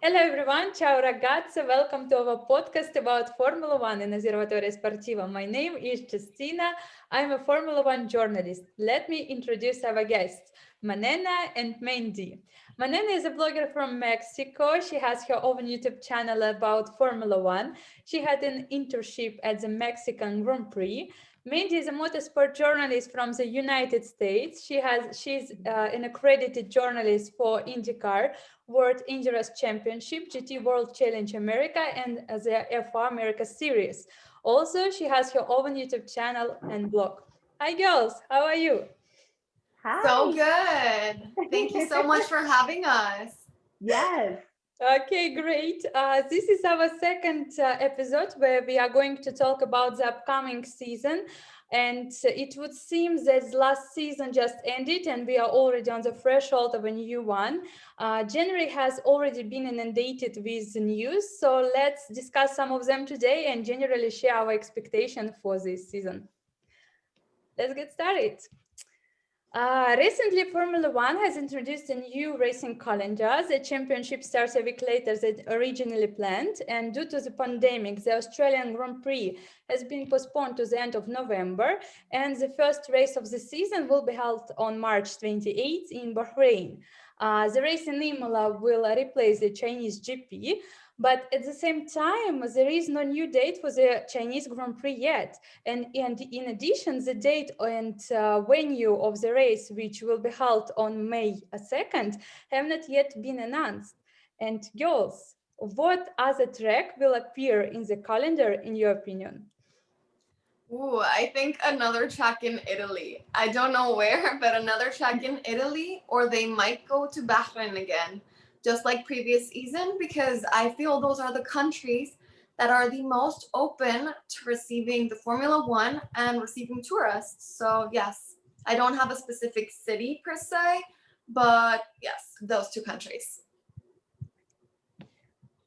Hello everyone, ciao ragazzi, welcome to our podcast about Formula One in Osservatorio Sportivo. My name is Justina, I'm a Formula One journalist. Let me introduce our guests, Manena and Mandy. Manena is a blogger from Mexico. She has her own YouTube channel about Formula One. She had an internship at the Mexican Grand Prix. Mandy is a motorsport journalist from the United States. She's an accredited journalist for IndyCar, World Endurance Championship, GT World Challenge America, and the F1 America Series. Also, she has her own YouTube channel and blog. Hi, girls. How are you? So Hi. good. Thank you so much for having us. Yes. Okay, great. This is our second episode where we are going to talk about the upcoming season. And it would seem that last season just ended and we are already on the threshold of a new one. January has already been inundated with the news. So let's discuss some of them today and generally share our expectation for this season. Let's get started. Recently, Formula One has introduced a new racing calendar. The championship starts a week later than originally planned, and due to the pandemic, the Australian Grand Prix has been postponed to the end of November, and the first race of the season will be held on March 28th in Bahrain. The race in Imola will replace the Chinese GP, but at the same time, there is no new date for the Chinese Grand Prix yet. And in addition, the date and venue of the race, which will be held on May 2nd, have not yet been announced. And girls, what other track will appear in the calendar, in your opinion? Ooh, I think another track in Italy. I don't know where, but another track in Italy, or they might go to Bahrain again, just like previous season, because I feel those are the countries that are the most open to receiving the Formula One and receiving tourists. So, yes, I don't have a specific city per se, but yes, those two countries.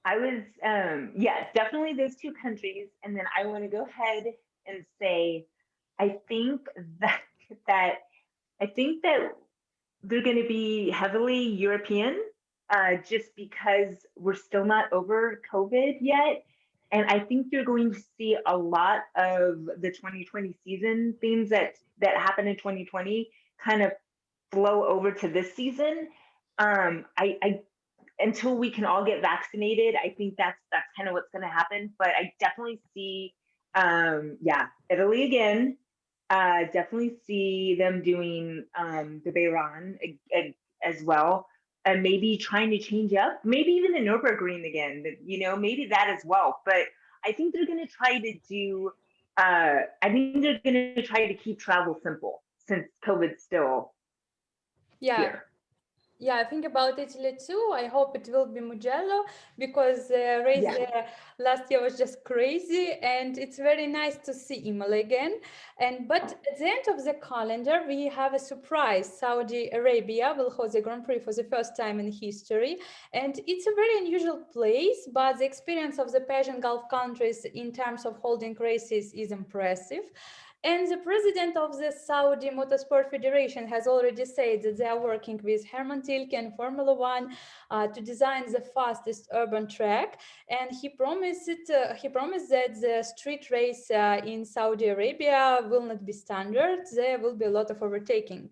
I was, yes, definitely those two countries. And then I want to go ahead and say, I think that, that, I think that they're going to be heavily European, just because we're still not over COVID yet. And I think you're going to see a lot of the 2020 season things that happened in 2020 kind of flow over to this season. I until we can all get vaccinated, I think that's kind of what's going to happen. But I definitely see, yeah, Italy again. Definitely see them doing the Bayron as well, and maybe trying to change up, maybe even the Nürburgring again. Maybe that as well. But I think they're going to try to do. I think they're going to try to keep travel simple since COVID's still Yeah, here. Yeah, I think about Italy too. I hope it will be Mugello because the race Yeah. there last year was just crazy, and it's very nice to see Imola again. But at the end of the calendar, we have a surprise. Saudi Arabia will host the Grand Prix for the first time in history, and it's a very unusual place. But the experience of the Persian Gulf countries in terms of holding races is impressive. And the president of the Saudi Motorsport Federation has already said that they are working with Herman Tilke and Formula One to design the fastest urban track. And he promised that the street race in Saudi Arabia will not be standard. There will be a lot of overtaking.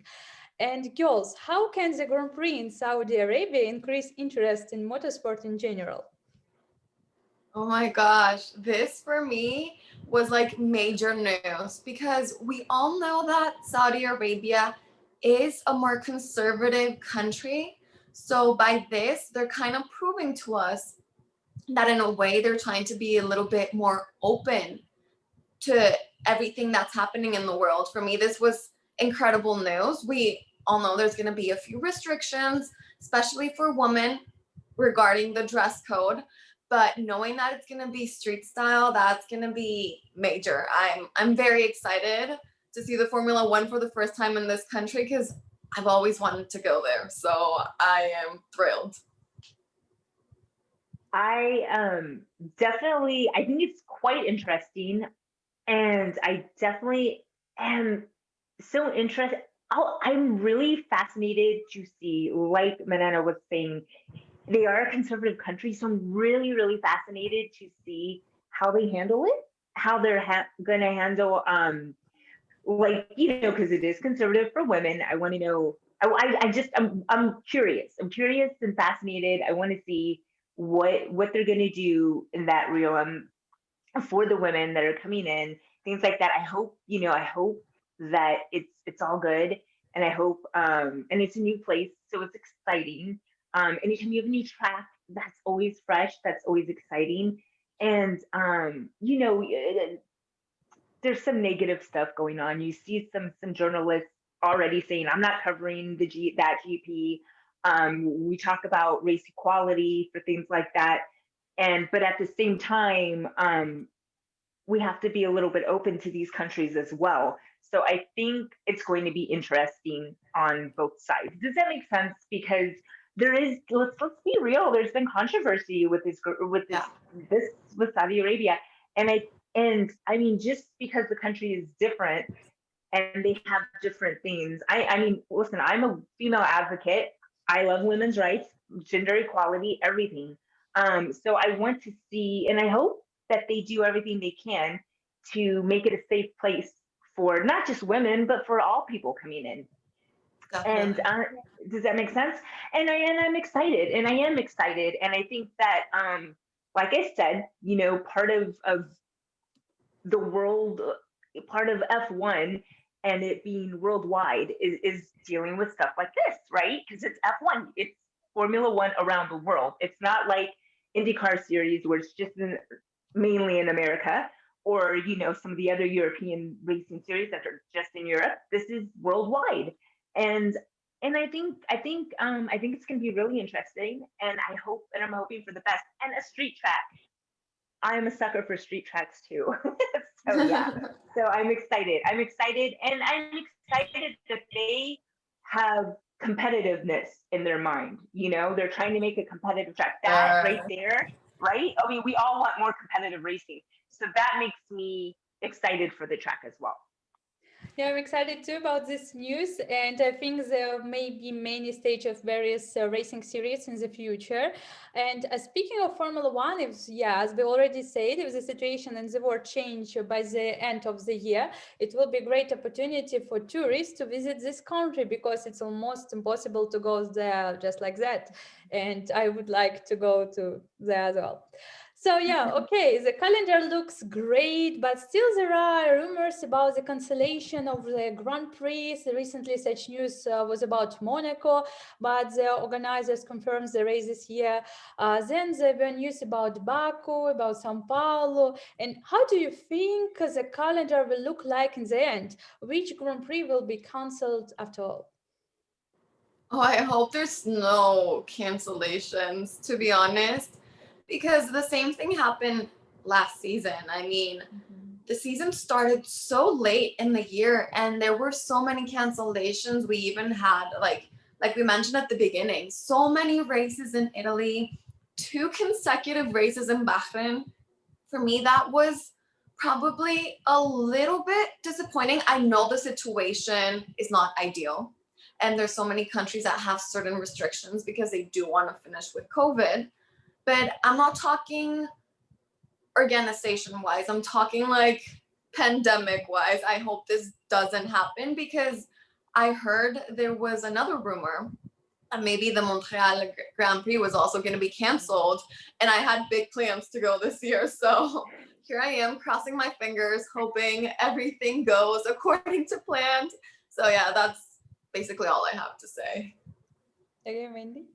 And girls, how can the Grand Prix in Saudi Arabia increase interest in motorsport in general? Oh my gosh, this for me was like major news because we all know that Saudi Arabia is a more conservative country. So by this, they're kind of proving to us that in a way they're trying to be a little bit more open to everything that's happening in the world. For me, this was incredible news. We all know there's going to be a few restrictions, especially for women regarding the dress code, but knowing that it's going to be street style, that's going to be major. I'm very excited to see the Formula 1 for the first time in this country because I've always wanted to go there. So I am thrilled. I definitely I think it's quite interesting, and I definitely am so interested. I'm really fascinated to see, like Manana was saying, they are a conservative country, so I'm really, really fascinated to see how they handle it, how they're gonna handle like, because it is conservative for women. I want to know. I'm curious. I'm curious and fascinated. I want to see what they're gonna do in that realm for the women that are coming in, things like that. I hope that it's all good, and I hope and it's a new place, so it's exciting. Anytime you have a new track, that's always fresh, that's always exciting. And there's some negative stuff going on. You see some journalists already saying, "I'm not covering that GP." We talk about race equality for things like that, and but at the same time, we have to be a little bit open to these countries as well. So I think it's going to be interesting on both sides. Does that make sense? Because there is, let's be real. There's been controversy with Yeah. this with Saudi Arabia, and I mean, just because the country is different and they have different things. I mean, listen, I'm a female advocate. I love women's rights, gender equality, everything. So I want to see, and I hope that they do everything they can to make it a safe place for not just women, but for all people coming in. And Definitely. does that make sense? I'm excited, and I am excited, and I think that, like I said, part of the world, part of F1 and it being worldwide is dealing with stuff like this, right? Because it's F1, it's Formula One around the world. It's not like IndyCar series where it's just mainly in America, or some of the other European racing series that are just in Europe. This is worldwide, and I think it's going to be really interesting, and I'm hoping for the best. And a street track, I'm a sucker for street tracks too. So yeah. So I'm excited. And I'm excited that they have competitiveness in their mind. They're trying to make a competitive track. That right Sure. there, right? I mean, we all want more competitive racing. So that makes me excited for the track as well. Yeah, I'm excited too about this news, and I think there may be many stages of various racing series in the future. And speaking of Formula One, if yeah, as we already said, if the situation in the world change by the end of the year, it will be a great opportunity for tourists to visit this country because it's almost impossible to go there just like that. And I would like to go to there as well. So yeah, okay, the calendar looks great, but still there are rumors about the cancellation of the Grand Prix. So recently, such news was about Monaco, but the organizers confirmed the race this year. Then there were news about Baku, about Sao Paulo. And how do you think the calendar will look like in the end? Which Grand Prix will be cancelled after all? Oh, I hope there's no cancellations, to be honest, because the same thing happened last season. I mean, Mhm. the season started so late in the year and there were so many cancellations. We even had like we mentioned at the beginning, so many races in Italy, two consecutive races in Bahrain. For me, that was probably a little bit disappointing. I know the situation is not ideal, and there's so many countries that have certain restrictions because they do want to finish with COVID. But I'm not talking organization wise, I'm talking like pandemic wise. I hope this doesn't happen because I heard there was another rumor and maybe the Montreal Grand Prix was also going to be canceled. And I had big plans to go this year. So here I am crossing my fingers, hoping everything goes according to plan. So yeah, that's basically all I have to say. Okay, Mandy?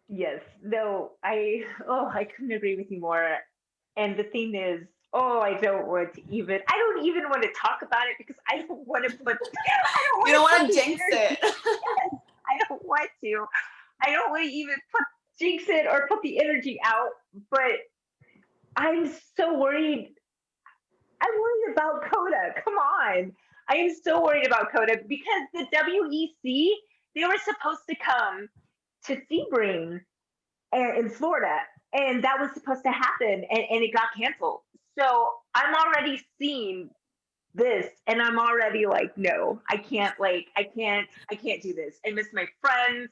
Yes. No, I couldn't agree with you more. And the thing is, I don't even want to talk about it because I don't want to put, I don't You want don't to put want to the jinx energy. it. I don't want to. I don't want to even put jinx it or put the energy out. But I'm so worried. I'm worried about Coda. Come on. I am so worried about Coda because the WEC, they were supposed to come to Sebring in Florida, and that was supposed to happen, and it got canceled. So I'm already seeing this, and I'm already like, no, I can't do this. I miss my friends.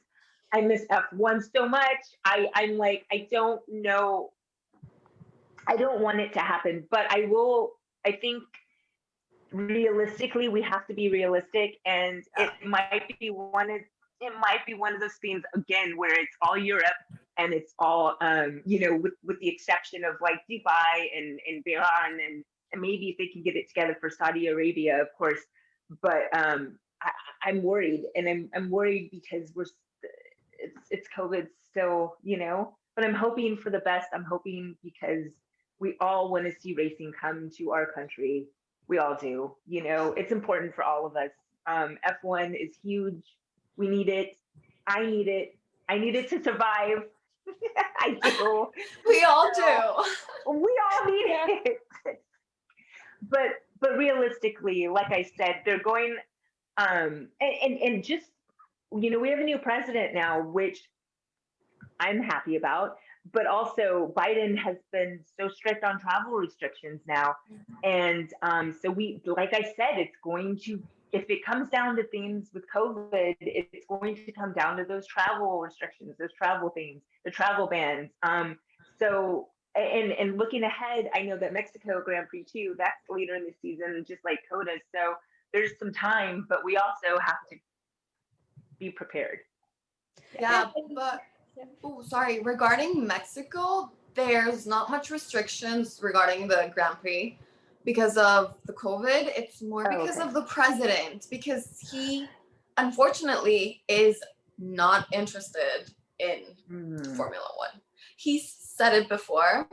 I miss F1 so much. I'm like, I don't know. I don't want it to happen, but I will. I think realistically, we have to be realistic, and Yeah. it might be one of those things again where it's all Europe and it's all with the exception of like Dubai and Bahrain and maybe if they can get it together for Saudi Arabia, of course. But I'm worried, and I'm worried because it's COVID still, but I'm hoping for the best. I'm hoping because we all want to see racing come to our country. We all do. It's important for all of us. F1 is huge. We need it. I need it. I need it to survive. I do. We all So do. we all need Yeah. it. but but realistically, like I said, they're going and just we have a new president now, which I'm happy about. But also, Biden has been so strict on travel restrictions now, and so like I said, it's going to, if it comes down to things with COVID, it's going to come down to those travel restrictions, those travel things, the travel bans. So and looking ahead, I know that Mexico Grand Prix too, that's later in the season, just like CODA. So there's some time, but we also have to be prepared. Yeah, Yeah. but Yeah. oh, sorry. Regarding Mexico, there's not much restrictions regarding the Grand Prix because of the COVID. It's more Oh, because okay. of the president, because he unfortunately is not interested in Mm, Formula One. He said it before.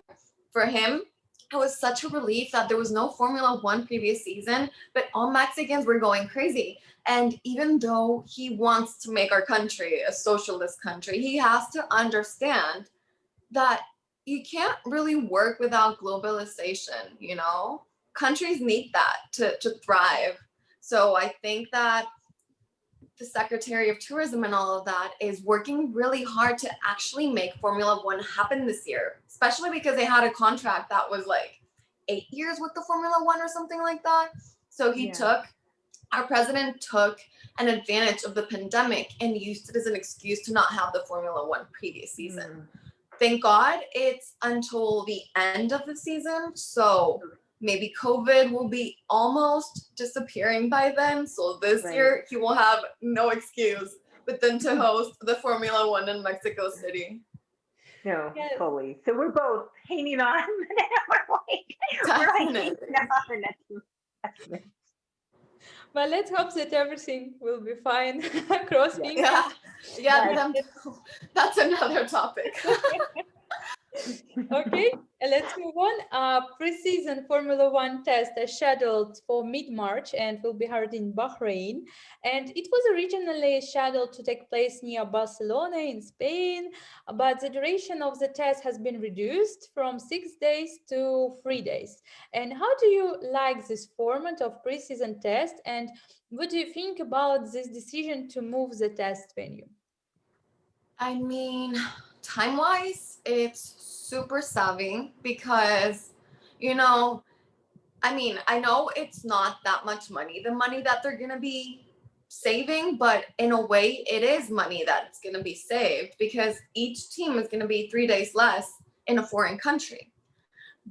For him, it was such a relief that there was no Formula One previous season, but all Mexicans were going crazy. And even though he wants to make our country a socialist country, he has to understand that you can't really work without globalization, you know? Countries need that to thrive. So I think that the Secretary of Tourism and all of that is working really hard to actually make Formula One happen this year, especially because they had a contract that was like 8 years with the Formula One or something like that. So yeah. our president took an advantage of the pandemic and used it as an excuse to not have the Formula One previous season. Mm. Thank God it's until the end of the season. So maybe COVID will be almost disappearing by then. So this Right. year he will have no excuse but then to host the Formula One in Mexico City. No, Yes. totally. So we're both hanging on. we're like hanging Definitely. on. That's But let's hope that everything will be fine. Cross yeah. fingers. Yeah. Yeah, Yes. that's another topic. Okay, let's move on. Pre-season Formula One test is scheduled for mid-March and will be held in Bahrain. And it was originally scheduled to take place near Barcelona in Spain, but the duration of the test has been reduced from 6 days to 3 days. And how do you like this format of pre-season test? And what do you think about this decision to move the test venue? I mean, time wise, it's super savvy because, you know, I mean, I know it's not that much money, the money that they're going to be saving, but in a way, it is money that's going to be saved because each team is going to be 3 days less in a foreign country.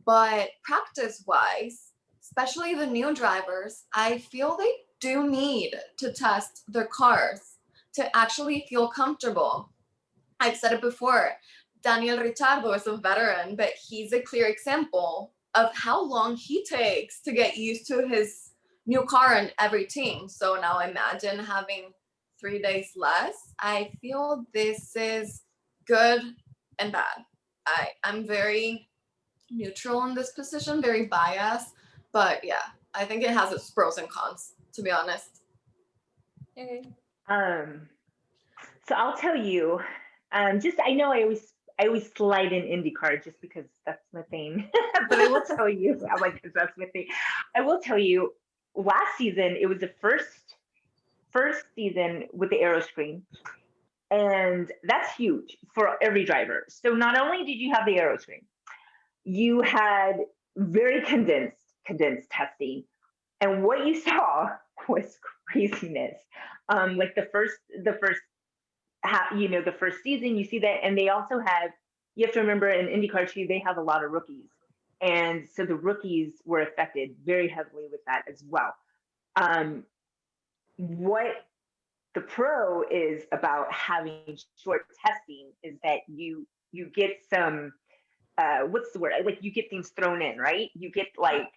But practice wise, especially the new drivers, I feel they do need to test their cars to actually feel comfortable. I've said it before. Daniel Ricciardo is a veteran, but he's a clear example of how long he takes to get used to his new car in every team. So now imagine having 3 days less. I feel this is good and bad. I'm very neutral in this position, very biased, but yeah, I think it has its pros and cons, to be honest. Okay. Um, so I'll tell you, just I know I always slide in IndyCar just because that's my thing. But I will tell you, I'm like, 'cause that's my thing. I will tell you, last season it was the first season with the aero screen, and that's huge for every driver. So not only did you have the aero screen, you had very condensed testing, and what you saw was craziness. Like the first the first season, you see that, and they also have. You have to remember in IndyCar too, they have a lot of rookies, and so the rookies were affected very heavily with that as well. Um, what the pro is about having short testing is that you get some what's the word, like you get things thrown in, right? You get like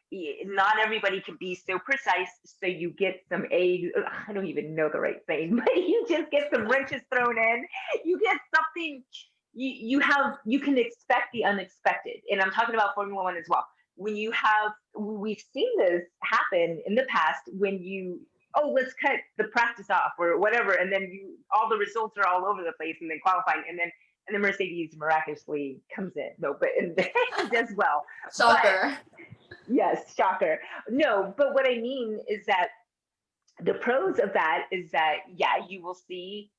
not everybody can be so precise, so you get some I don't even know the right saying, but you just get some wrenches thrown in. You get something, you can expect the unexpected, and I'm talking about Formula One as well. When you have We've seen this happen in the past when let's cut the practice off or whatever, and then all the results are all over the place, and then qualifying, and then Mercedes miraculously comes in. No, but and does well. But Shocker. yes, shocker. No, but what I mean is that the pros of that is that, yeah, you will see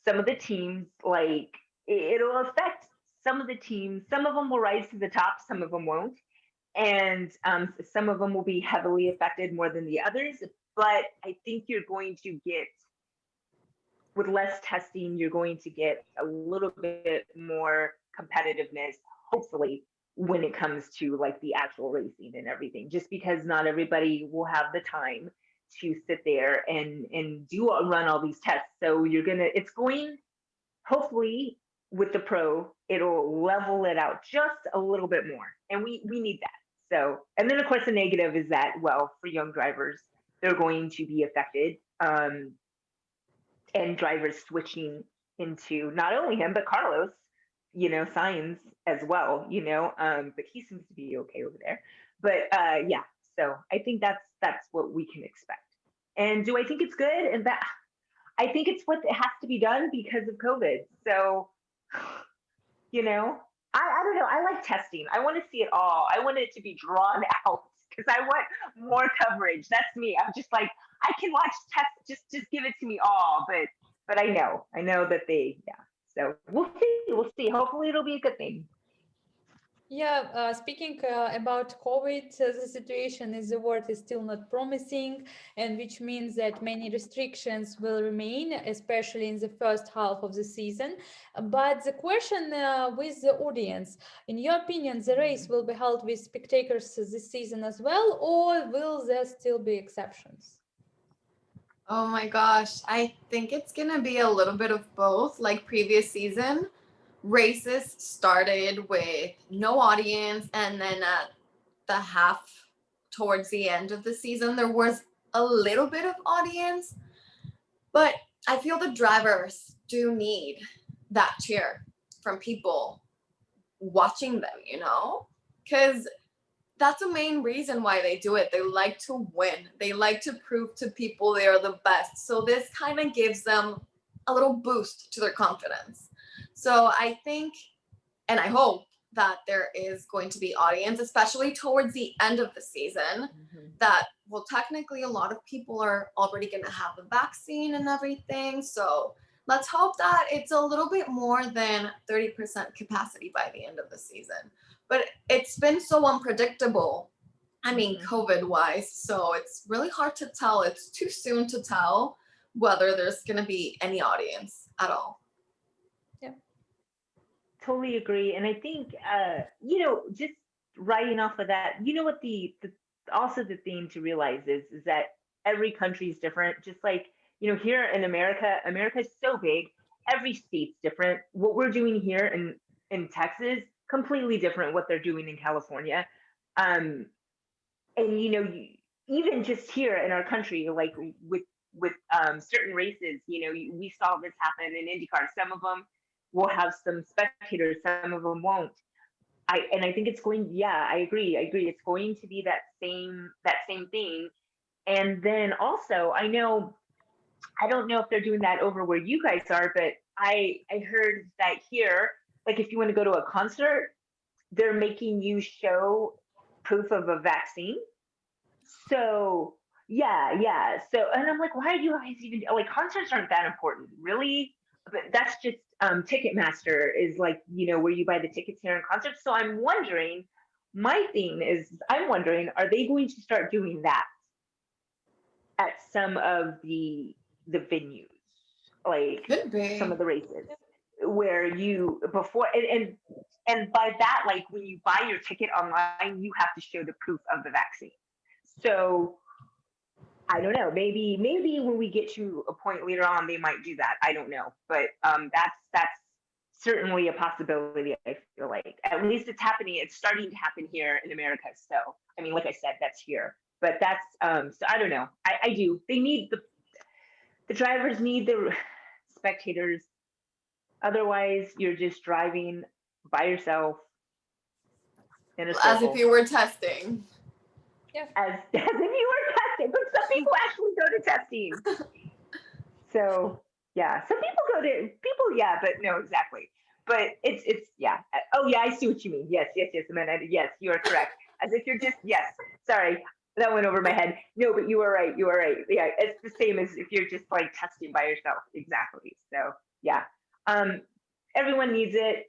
some of the teams, like it'll affect some of the teams. Some of them will rise to the top, some of them won't, and some of them will be heavily affected more than the others. But I think you're going to get, with less testing, you're going to get a little bit more competitiveness, hopefully, when it comes to like the actual racing and everything, just because not everybody will have the time to sit there and run all these tests. So it's going, hopefully, with the pro, it'll level it out just a little bit more. And we need that. So, and then of course the negative is that, well, for young drivers, they're going to be affected. And drivers switching into not only him but Carlos, Sainz as well, but he seems to be okay over there. But yeah, so I think that's what we can expect. And do I think it's good? And that I think it's what has to be done because of COVID. So, I don't know. I like testing. I want to see it all. I want it to be drawn out because I want more coverage. That's me. I'm just like, I can watch tests. Just give it to me all. But I know that yeah. So we'll see. We'll see. Hopefully it'll be a good thing. Yeah, speaking about COVID, the situation in the world is still not promising, and which means that many restrictions will remain, especially in the first half of the season. But the question with the audience, in your opinion, the race will be held with spectators this season as well, or will there still be exceptions? Oh my gosh. I think it's going to be a little bit of both. Like previous season, races started with no audience, and then at the half towards the end of the season, there was a little bit of audience. But I feel the drivers do need that cheer from people watching them, Because that's the main reason why they do it. They like to win. They like to prove to people they are the best. So this kind of gives them a little boost to their confidence. So I think, and I hope that there is going to be audience, especially towards the end of the season, that, well, technically a lot of people are already going to have the vaccine and everything. So let's hope that it's a little bit more than 30% capacity by the end of the season. But it's been so unpredictable. I mean, COVID wise. So it's really hard to tell. It's too soon to tell whether there's going to be any audience at all. Yeah. Totally agree. And I think, just writing off of that, what also the thing to realize is that every country is different. Just like, here in America is so big. Every state's different. What we're doing here in Texas, completely different what they're doing in California. Um, and, even just here in our country, like with certain races, we saw this happen in IndyCar. Some of them will have some spectators, some of them won't. I think it's going. Yeah, I agree. It's going to be that same thing. And then also, I don't know if they're doing that over where you guys are, but I heard that here, like if you want to go to a concert, they're making you show proof of a vaccine. So yeah. So, and I'm like, why are you guys even like, concerts aren't that important, really? But that's just Ticketmaster is like, where you buy the tickets here in concerts. So I'm wondering, are they going to start doing that at some of the venues? like Could some be. of the races where you before and by that, like when you buy your ticket online, you have to show the proof of the vaccine. So I don't know. Maybe when we get to a point later on, they might do that. I don't know, but that's certainly a possibility. I feel like at least it's happening. It's starting to happen here in America. So I mean, like I said, that's here. But that's so I don't know. I do. They need the drivers need the spectators. Otherwise, you're just driving by yourself in a As if circle you were testing. Yeah. as as if you were testing. But some people actually go to testing. So yeah, some people go to people, yeah, but no, exactly. But it's yeah. Oh yeah, I see what you mean. Yes, Amanda. Yes, you are correct. As if you're just yes. Sorry, that went over my head. No, but you are right. You are right. Yeah, it's the same as if you're just like testing by yourself. Exactly. So yeah. Um, everyone needs it.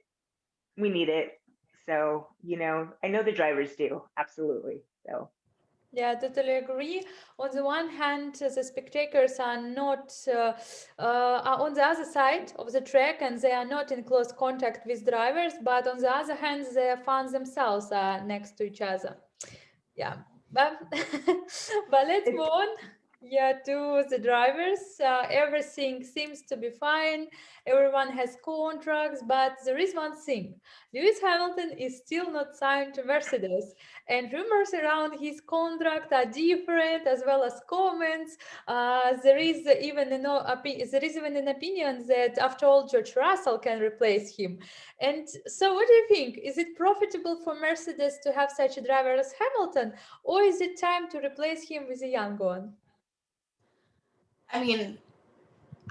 We need it. So I know the drivers do absolutely. So Yeah, totally agree. On the one hand, the spectators are not are on the other side of the track and they are not in close contact with drivers, but on the other hand, the fans themselves are next to each other. Yeah, but but let's move it's on. Yeah, to the drivers. Everything seems to be fine. Everyone has contracts, but there is one thing. Lewis Hamilton is still not signed to Mercedes, and rumors around his contract are different, as well as comments. There is even an opinion that, after all, George Russell can replace him. And so, what do you think? Is it profitable for Mercedes to have such a driver as Hamilton, or is it time to replace him with a young one? I mean,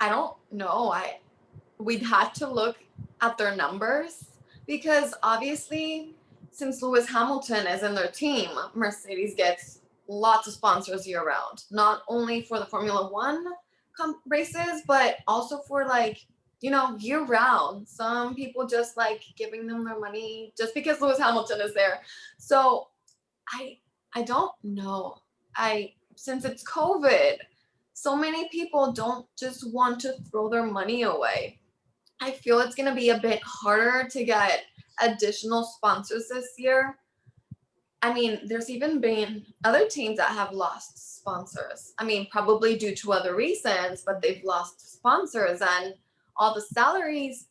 I don't know. We'd had to look at their numbers because obviously, since Lewis Hamilton is in their team, Mercedes gets lots of sponsors year round, not only for the Formula One races, but also for year round. Some people just like giving them their money just because Lewis Hamilton is there. So I I don't know. I Since it's COVID, so many people don't just want to throw their money away. I feel it's going to be a bit harder to get additional sponsors this year. I mean, there's even been other teams that have lost sponsors. I mean, probably due to other reasons, but they've lost sponsors and all the salaries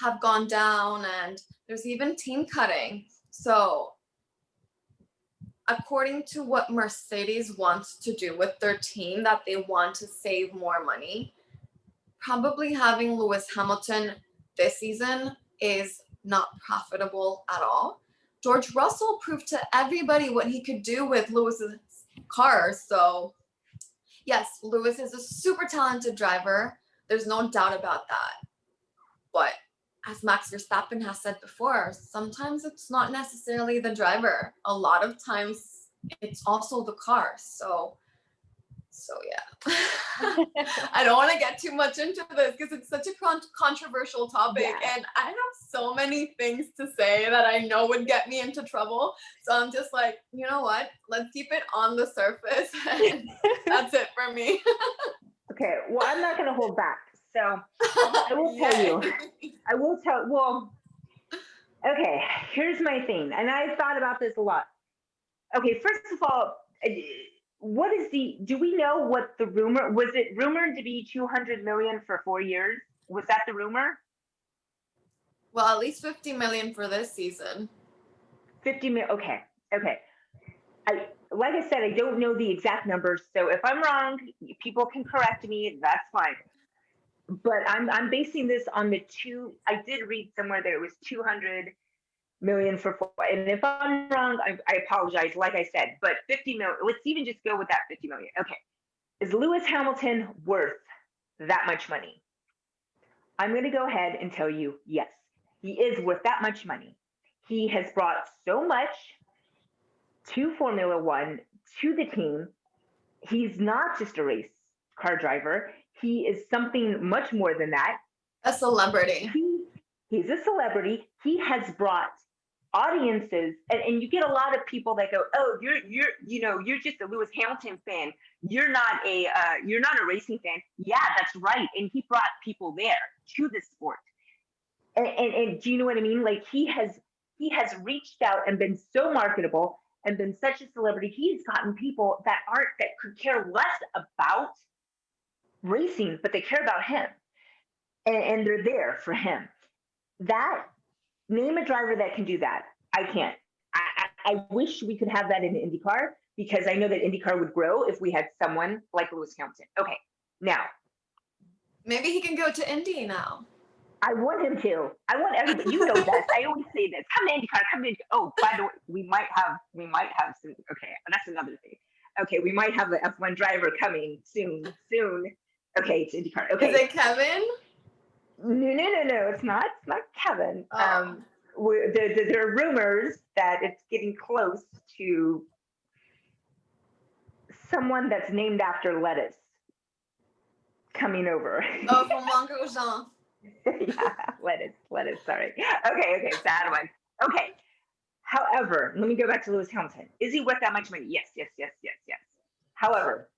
have gone down and there's even team cutting. So, according to what Mercedes wants to do with their team, that they want to save more money, probably having Lewis Hamilton this season is not profitable at all. George Russell proved to everybody what he could do with Lewis's car. So, yes, Lewis is a super talented driver. There's no doubt about that. But as Max Verstappen has said before, sometimes it's not necessarily the driver. A lot of times it's also the car. So yeah. I don't want to get too much into this because it's such a controversial topic yeah. and I have so many things to say that I know would get me into trouble. So I'm just like, you know what? Let's keep it on the surface and that's it for me. Okay. Well, I'm not going to hold back. So I will tell you. Yay. I will tell. Well, okay. Here's my thing, and I thought about this a lot. Okay, first of all, what is the? Do we know what the rumor was? It rumored to be 200 million for 4 years. Was that the rumor? Well, at least 50 million for this season. 50 million. Okay. Okay. I like I said, I don't know the exact numbers, so if I'm wrong, people can correct me. That's fine. But I'm basing this on the two. I did read somewhere that it was 200 million for 4. And if I'm wrong, I apologize. Like I said, but 50 million. Let's even just go with that 50 million. Okay, is Lewis Hamilton worth that much money? I'm going to go ahead and tell you, yes, he is worth that much money. He has brought so much to Formula One, to the team. He's not just a race car driver. He is something much more than that. A celebrity. He's a celebrity. He has brought audiences, and you get a lot of people that go, oh, you're just a Lewis Hamilton fan. You're not a racing fan. Yeah, that's right. And he brought people there to the sport. And do you know what I mean? Like he has reached out and been so marketable and been such a celebrity. He's gotten people that could care less about racing, but they care about him, and they're there for him. That Name a driver that can do that. I can't. I wish we could have that in IndyCar because I know that IndyCar would grow if we had someone like Lewis Hamilton. Okay, now Maybe he can go to Indy now. I want him to. I want everybody. You know this. I always say this. Come to IndyCar. Come to. Oh, by the way, we might have some. Okay, that's another thing. Okay, we might have an F1 driver coming soon. Soon. Okay, it's IndyCar. Okay. Is it Kevin? No. It's not. It's not Kevin. Oh. There are rumors that it's getting close to someone that's named after lettuce coming over. Oh, from Languedoc. Yeah, lettuce. Sorry. Okay, sad one. Okay. However, let me go back to Lewis Hamilton. Is he worth that much money? Yes. However,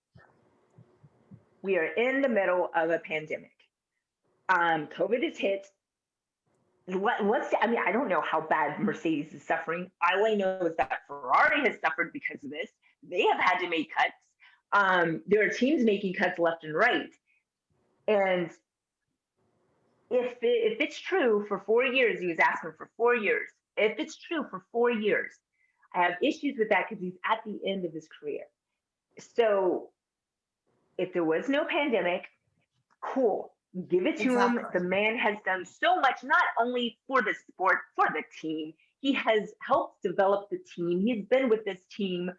we are in the middle of a pandemic. COVID is hit. I don't know how bad Mercedes is suffering. All I know is that Ferrari has suffered because of this. They have had to make cuts. There are teams making cuts left and right. And if it's true for 4 years, he was asking for 4 years. If it's true for 4 years, I have issues with that because he's at the end of his career. So if there was no pandemic, cool. Give it to him. The man has done so much, not only for the sport, for the team. He has helped develop the team. He's been with this team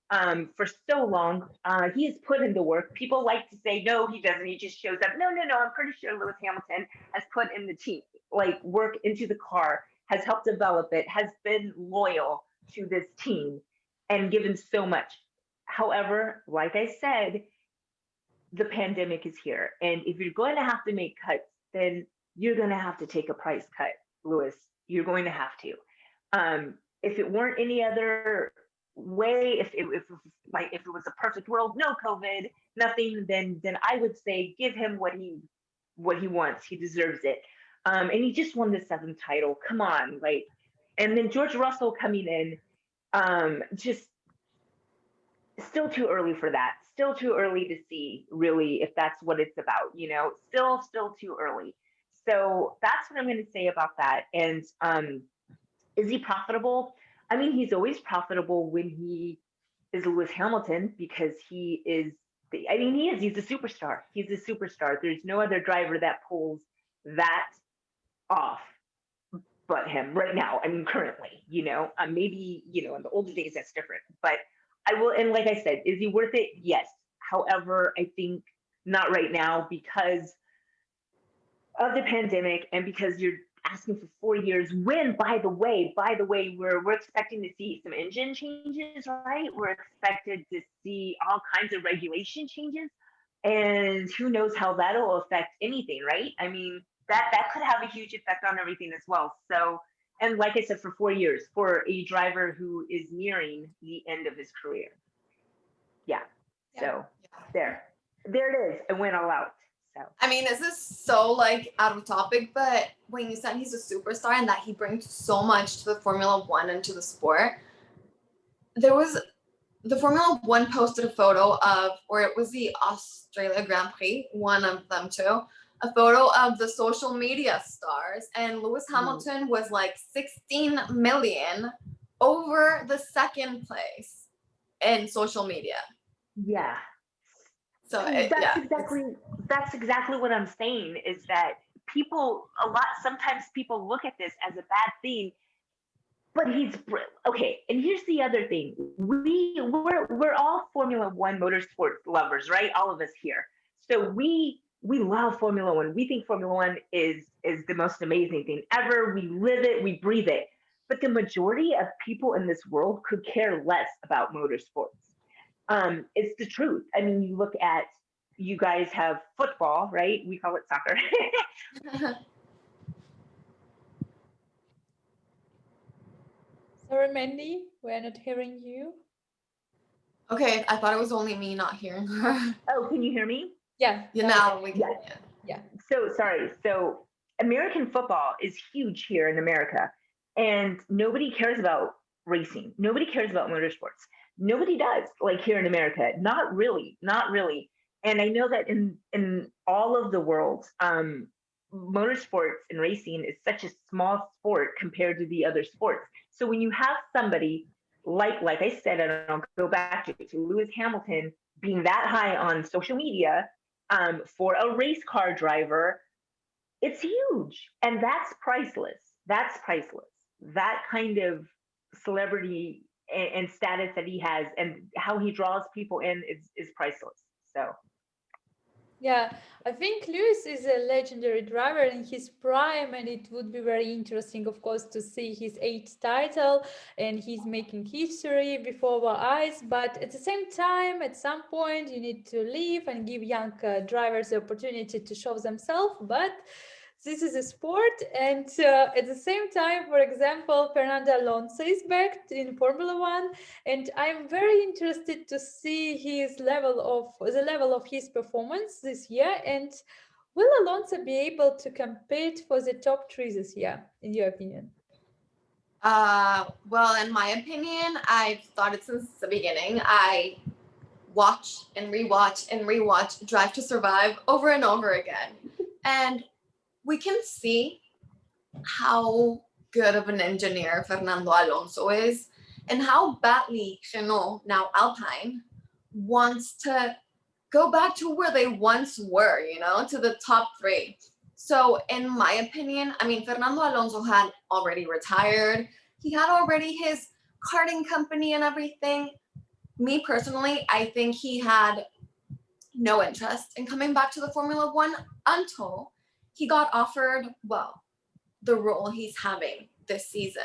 for so long. He has put in the work. People like to say, no, he doesn't. He just shows up. No. I'm pretty sure Lewis Hamilton has put in the team, like work into the car, has helped develop it, has been loyal to this team and given so much. However, like I said, the pandemic is here. And if you're going to have to make cuts, then you're going to have to take a price cut, Lewis. You're going to have to. If it weren't any other way, if it was a perfect world, no COVID, nothing, then I would say give him what he wants. He deserves it. And he just won the 7th title. Come on, like, and then George Russell coming in, just still too early for that. Still too early to see really if that's what it's about, still too early. So that's what I'm going to say about that. And is he profitable? I mean, he's always profitable when he is Lewis Hamilton because he is he's a superstar. He's a superstar. There's no other driver that pulls that off but him right now. I mean, currently, maybe, in the older days that's different, but I will. And like I said, is he worth it? Yes. However, I think not right now because of the pandemic and because you're asking for 4 years when, by the way, we're expecting to see some engine changes, right? We're expected to see all kinds of regulation changes. And who knows how that'll affect anything, right? I mean, that could have a huge effect on everything as well. So, and like I said, for 4 years, for a driver who is nearing the end of his career. Yeah. So there it is. It went all out. So I mean, this is so like out of topic, but when you said he's a superstar and that he brings so much to the Formula One and to the sport, the Formula One posted a photo of, or it was the Australia Grand Prix, one of them too, a photo of the social media stars, and Lewis Hamilton was like 16 million over the second place in social media. Yeah. So that's exactly what I'm saying is that sometimes people look at this as a bad thing, but he's okay. And here's the other thing: we're all Formula One motorsport lovers, right? All of us here. So we love Formula One. We think Formula One is the most amazing thing ever. We live it, we breathe it. But the majority of people in this world could care less about motorsports. It's the truth. I mean, you look at, you guys have football, right? We call it soccer. Sorry, Mandy, we're not hearing you. Okay, I thought it was only me not hearing her. Oh, can you hear me? Yeah, Yeah, now we can. now we can. Yes. Yeah. Yeah. So sorry. So American football is huge here in America, and nobody cares about racing. Nobody cares about motorsports. Nobody does, like here in America. Not really, not really. And I know that in all of the world, motorsports and racing is such a small sport compared to the other sports. So when you have somebody like I said, and I'll go back to Lewis Hamilton being that high on social media, for a race car driver, it's huge. And that's priceless. That's priceless. That kind of celebrity and status that he has and how he draws people in is priceless. So Yeah, I think Lewis is a legendary driver in his prime, and it would be very interesting, of course, to see his eighth title, and he's making history before our eyes. But at the same time, at some point, you need to leave and give young drivers the opportunity to show themselves. But this is a sport, and at the same time, for example, Fernando Alonso is back in Formula One, and I'm very interested to see the level of his performance this year. And will Alonso be able to compete for the top three this year, in your opinion? Well, in my opinion, I've thought it since the beginning. I watch and rewatch Drive to Survive over and over again. And we can see how good of an engineer Fernando Alonso is and how badly Renault, now Alpine, wants to go back to where they once were, to the top three. So, in my opinion, I mean, Fernando Alonso had already retired. He had already his karting company and everything. Me personally, I think he had no interest in coming back to the Formula One until he got offered, well, the role he's having this season,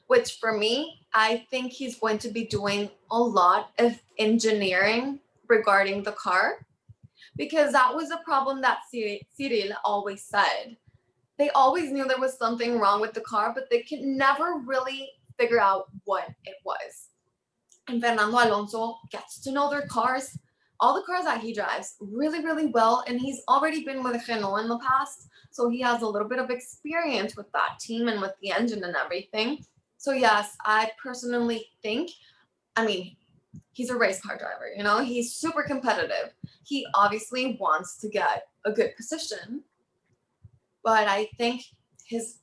which for me, I think he's going to be doing a lot of engineering regarding the car because that was a problem that Cyril always said. They always knew there was something wrong with the car, but they could never really figure out what it was. And Fernando Alonso gets to know their cars, all the cars that he drives, really, really well. And he's already been with Renault in the past. So he has a little bit of experience with that team and with the engine and everything. So, yes, I personally think, I mean, he's a race car driver, he's super competitive. He obviously wants to get a good position, but I think his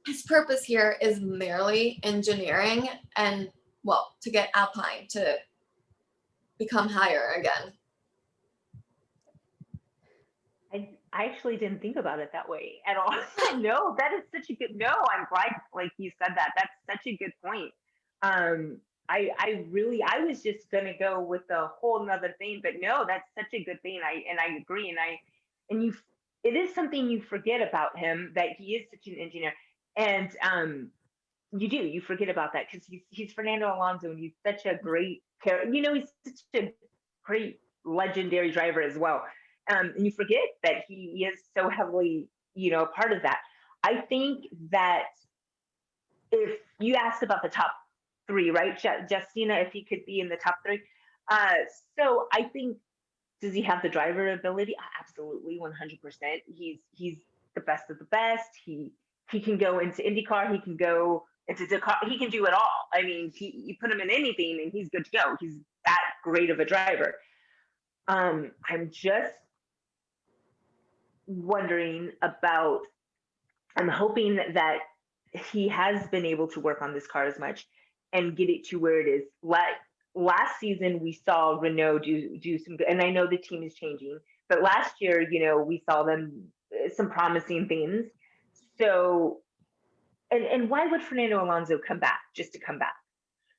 his purpose here is merely engineering and, well, to get Alpine to become higher again. I actually didn't think about it that way at all. No, that is such a good. No, I'm glad like you said that. That's such a good point. Um, I really I was just gonna go with a whole nother thing, but no, that's such a good thing. I agree, and you it is something you forget about him that he is such an engineer, and you forget about that because he's Fernando Alonso and he's such a great character. He's such a great legendary driver as well. And you forget that he is so heavily, a part of that. I think that if you asked about the top three, right, Justina, if he could be in the top three, uh, so I think does he have the driver ability? Absolutely, 100%. He's the best of the best. He can go into IndyCar. He can go into Dakar. He can do it all. I mean, you put him in anything and he's good to go. He's that great of a driver. I'm just wondering about. I'm hoping that he has been able to work on this car as much and get it to where it is. Last season, we saw Renault do some good, and I know the team is changing, but last year, we saw them some promising things. So, and why would Fernando Alonso come back just to come back?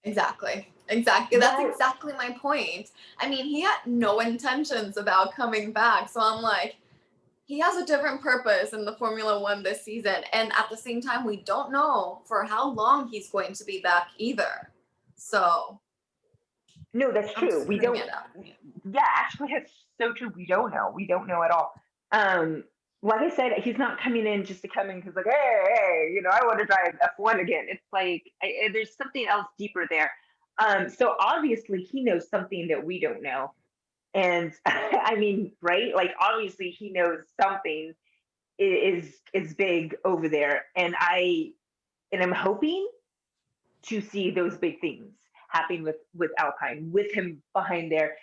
Exactly. Exactly. That's Why? exactly my point. I mean, he had no intentions about coming back. So I'm like, he has a different purpose in the Formula One this season. And at the same time, we don't know for how long he's going to be back either. So No, that's I'm true. just We putting don't. it out. Yeah, actually, it's so true. We don't know. We don't know at all. Um, like I said, he's not coming in just to come in because like, hey, I want to drive F1 again. It's like there's something else deeper there. So obviously he knows something that we don't know, and I mean, right? Like obviously he knows something is big over there, and I'm hoping to see those big things happening with Alpine, with him behind there.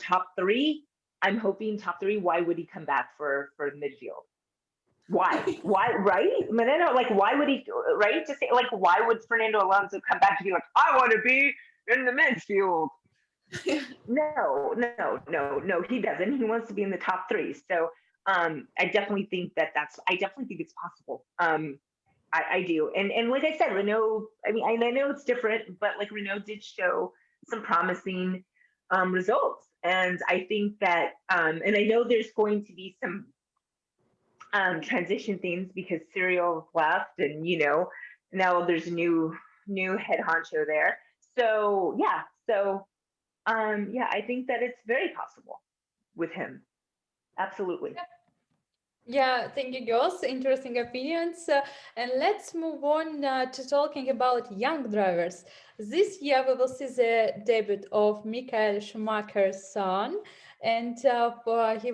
Top three, I'm hoping top three. Why would he come back for midfield? Why, right? Maneno, like, why would he, right? Just say, like, why would Fernando Alonso come back to be like, I want to be in the midfield? No, no, no, no, he doesn't. He wants to be in the top three. So, I definitely think I definitely think it's possible. I do. And like I said, Renault, I mean, I know it's different, but like Renault did show some promising results. And I think that, and I know there's going to be some transition things because Serial left, and now there's a new head honcho there. So yeah, yeah, I think that it's very possible with him. Absolutely. Yeah, thank you, girls. Interesting opinions. And let's move on to talking about young drivers. This year, we will see the debut of Michael Schumacher's son, and he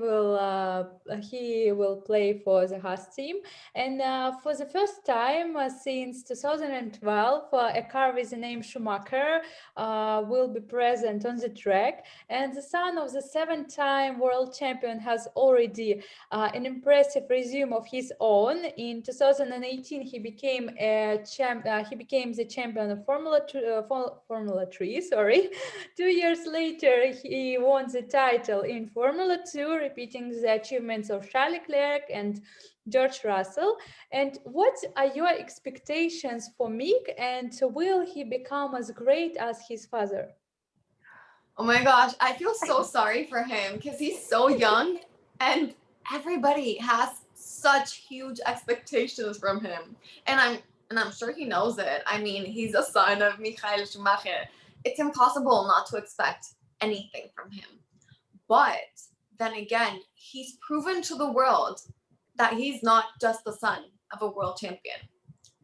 will play for the Haas team. And for the first time since 2012, a car with the name Schumacher will be present on the track. And the son of the seven-time world champion has already an impressive resume of his own. In 2018, he became the champion of Formula 3. Sorry, 2 years later, he won the title in Formula 2, repeating the achievements of Charles Leclerc and George Russell. And what are your expectations for Mick? And will he become as great as his father? Oh my gosh, I feel so sorry for him because he's so young and everybody has such huge expectations from him. And I'm sure he knows it. I mean, he's a son of Michael Schumacher. It's impossible not to expect anything from him. But then again, he's proven to the world that he's not just the son of a world champion,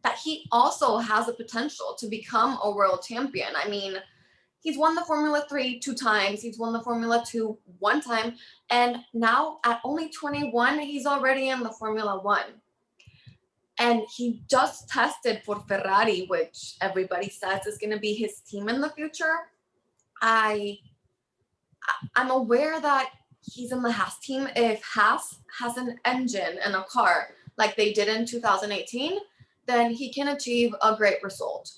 that he also has a potential to become a world champion. I mean, he's won the Formula 3 two times, he's won the Formula 2 one time, and now at only 21, he's already in the Formula 1. And he just tested for Ferrari, which everybody says is going to be his team in the future. I I'm aware that he's in the Haas team. If Haas has an engine and a car like they did in 2018, then he can achieve a great result.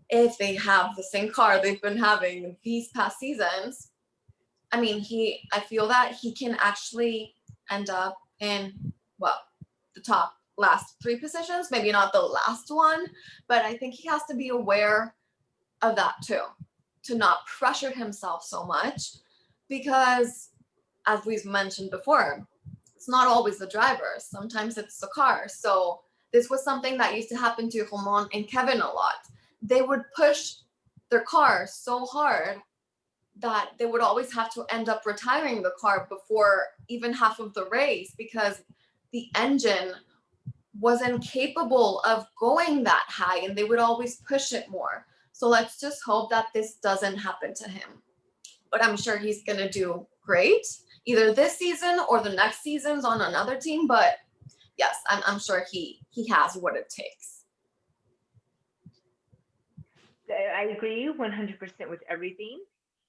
If they have the same car they've been having these past seasons, I mean, I feel that he can actually end up in, well, the top last three positions, maybe not the last one, but I think he has to be aware of that too, to not pressure himself so much because, as we've mentioned before, it's not always the driver. Sometimes it's the car. So this was something that used to happen to Romain and Kevin a lot. They would push their car so hard that they would always have to end up retiring the car before even half of the race because the engine wasn't capable of going that high and they would always push it more. So let's just hope that this doesn't happen to him. But I'm sure he's going to do great either this season or the next seasons on another team. But yes, I'm sure he has what it takes. I agree 100% with everything.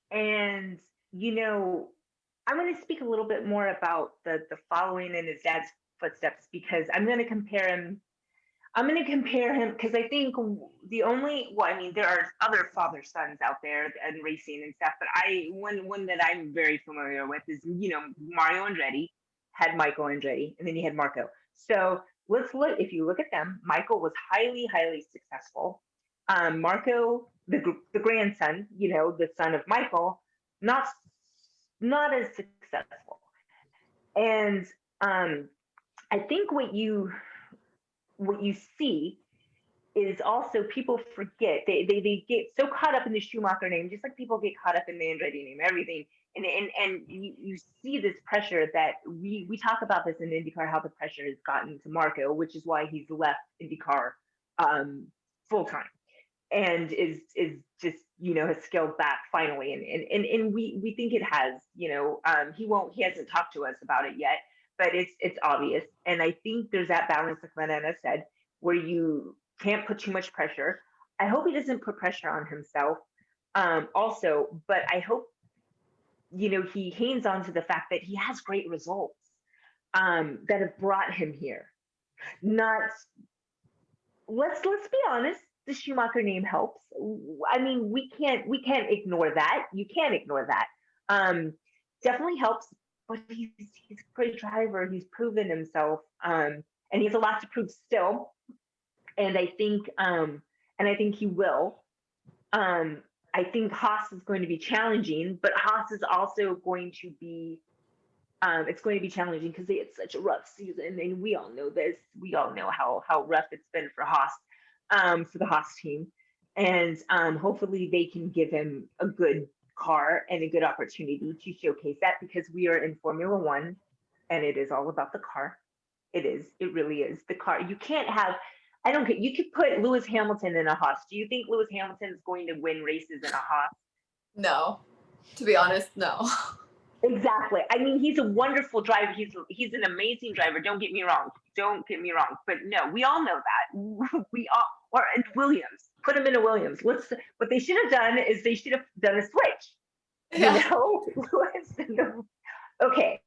And, I'm going to speak a little bit more about the following in his dad's footsteps because I'm going to compare him because I think I mean, there are other father sons out there and racing and stuff, but one that I'm very familiar with is, Mario Andretti had Michael Andretti, and then you had Marco. So let's look, if you look at them, Michael was highly, highly successful. Marco, the grandson, the son of Michael, not, not as successful. And I think what you see is also people forget. They get so caught up in the Schumacher name, just like people get caught up in the Andretti name, everything. And you see this pressure that we talk about this in IndyCar, how the pressure has gotten to Marco, which is why he's left IndyCar full time and is just has scaled back finally, and we think it has. He hasn't talked to us about it yet, but it's obvious. And I think there's that balance, like Manana said, where you can't put too much pressure. I hope he doesn't put pressure on himself, also, but I hope he hangs on to the fact that he has great results that have brought him here. Not let's be honest, the Schumacher name helps. I mean, we can't ignore that. You can't ignore that. Um, Definitely helps, but he's a great driver. He's proven himself, and he has a lot to prove still. And I think he will. I think Haas is going to be challenging, but Haas is also going to be it's going to be challenging because they had such a rough season, and we all know this. We all know how rough it's been for Haas, for the Haas team, and hopefully they can give him a good car and a good opportunity to showcase that, because we are in Formula One, and it is all about the car. It is. It really is the car. You can't have. I don't care. You could put Lewis Hamilton in a Haas. Do you think Lewis Hamilton is going to win races in a Haas? No, to be honest, no. Exactly. I mean, he's a wonderful driver. He's an amazing driver. Don't get me wrong. Don't get me wrong. But no, we all know that. We all or and Williams. Put him in a Williams. What they should have done is they should have done a switch. Yeah. Okay.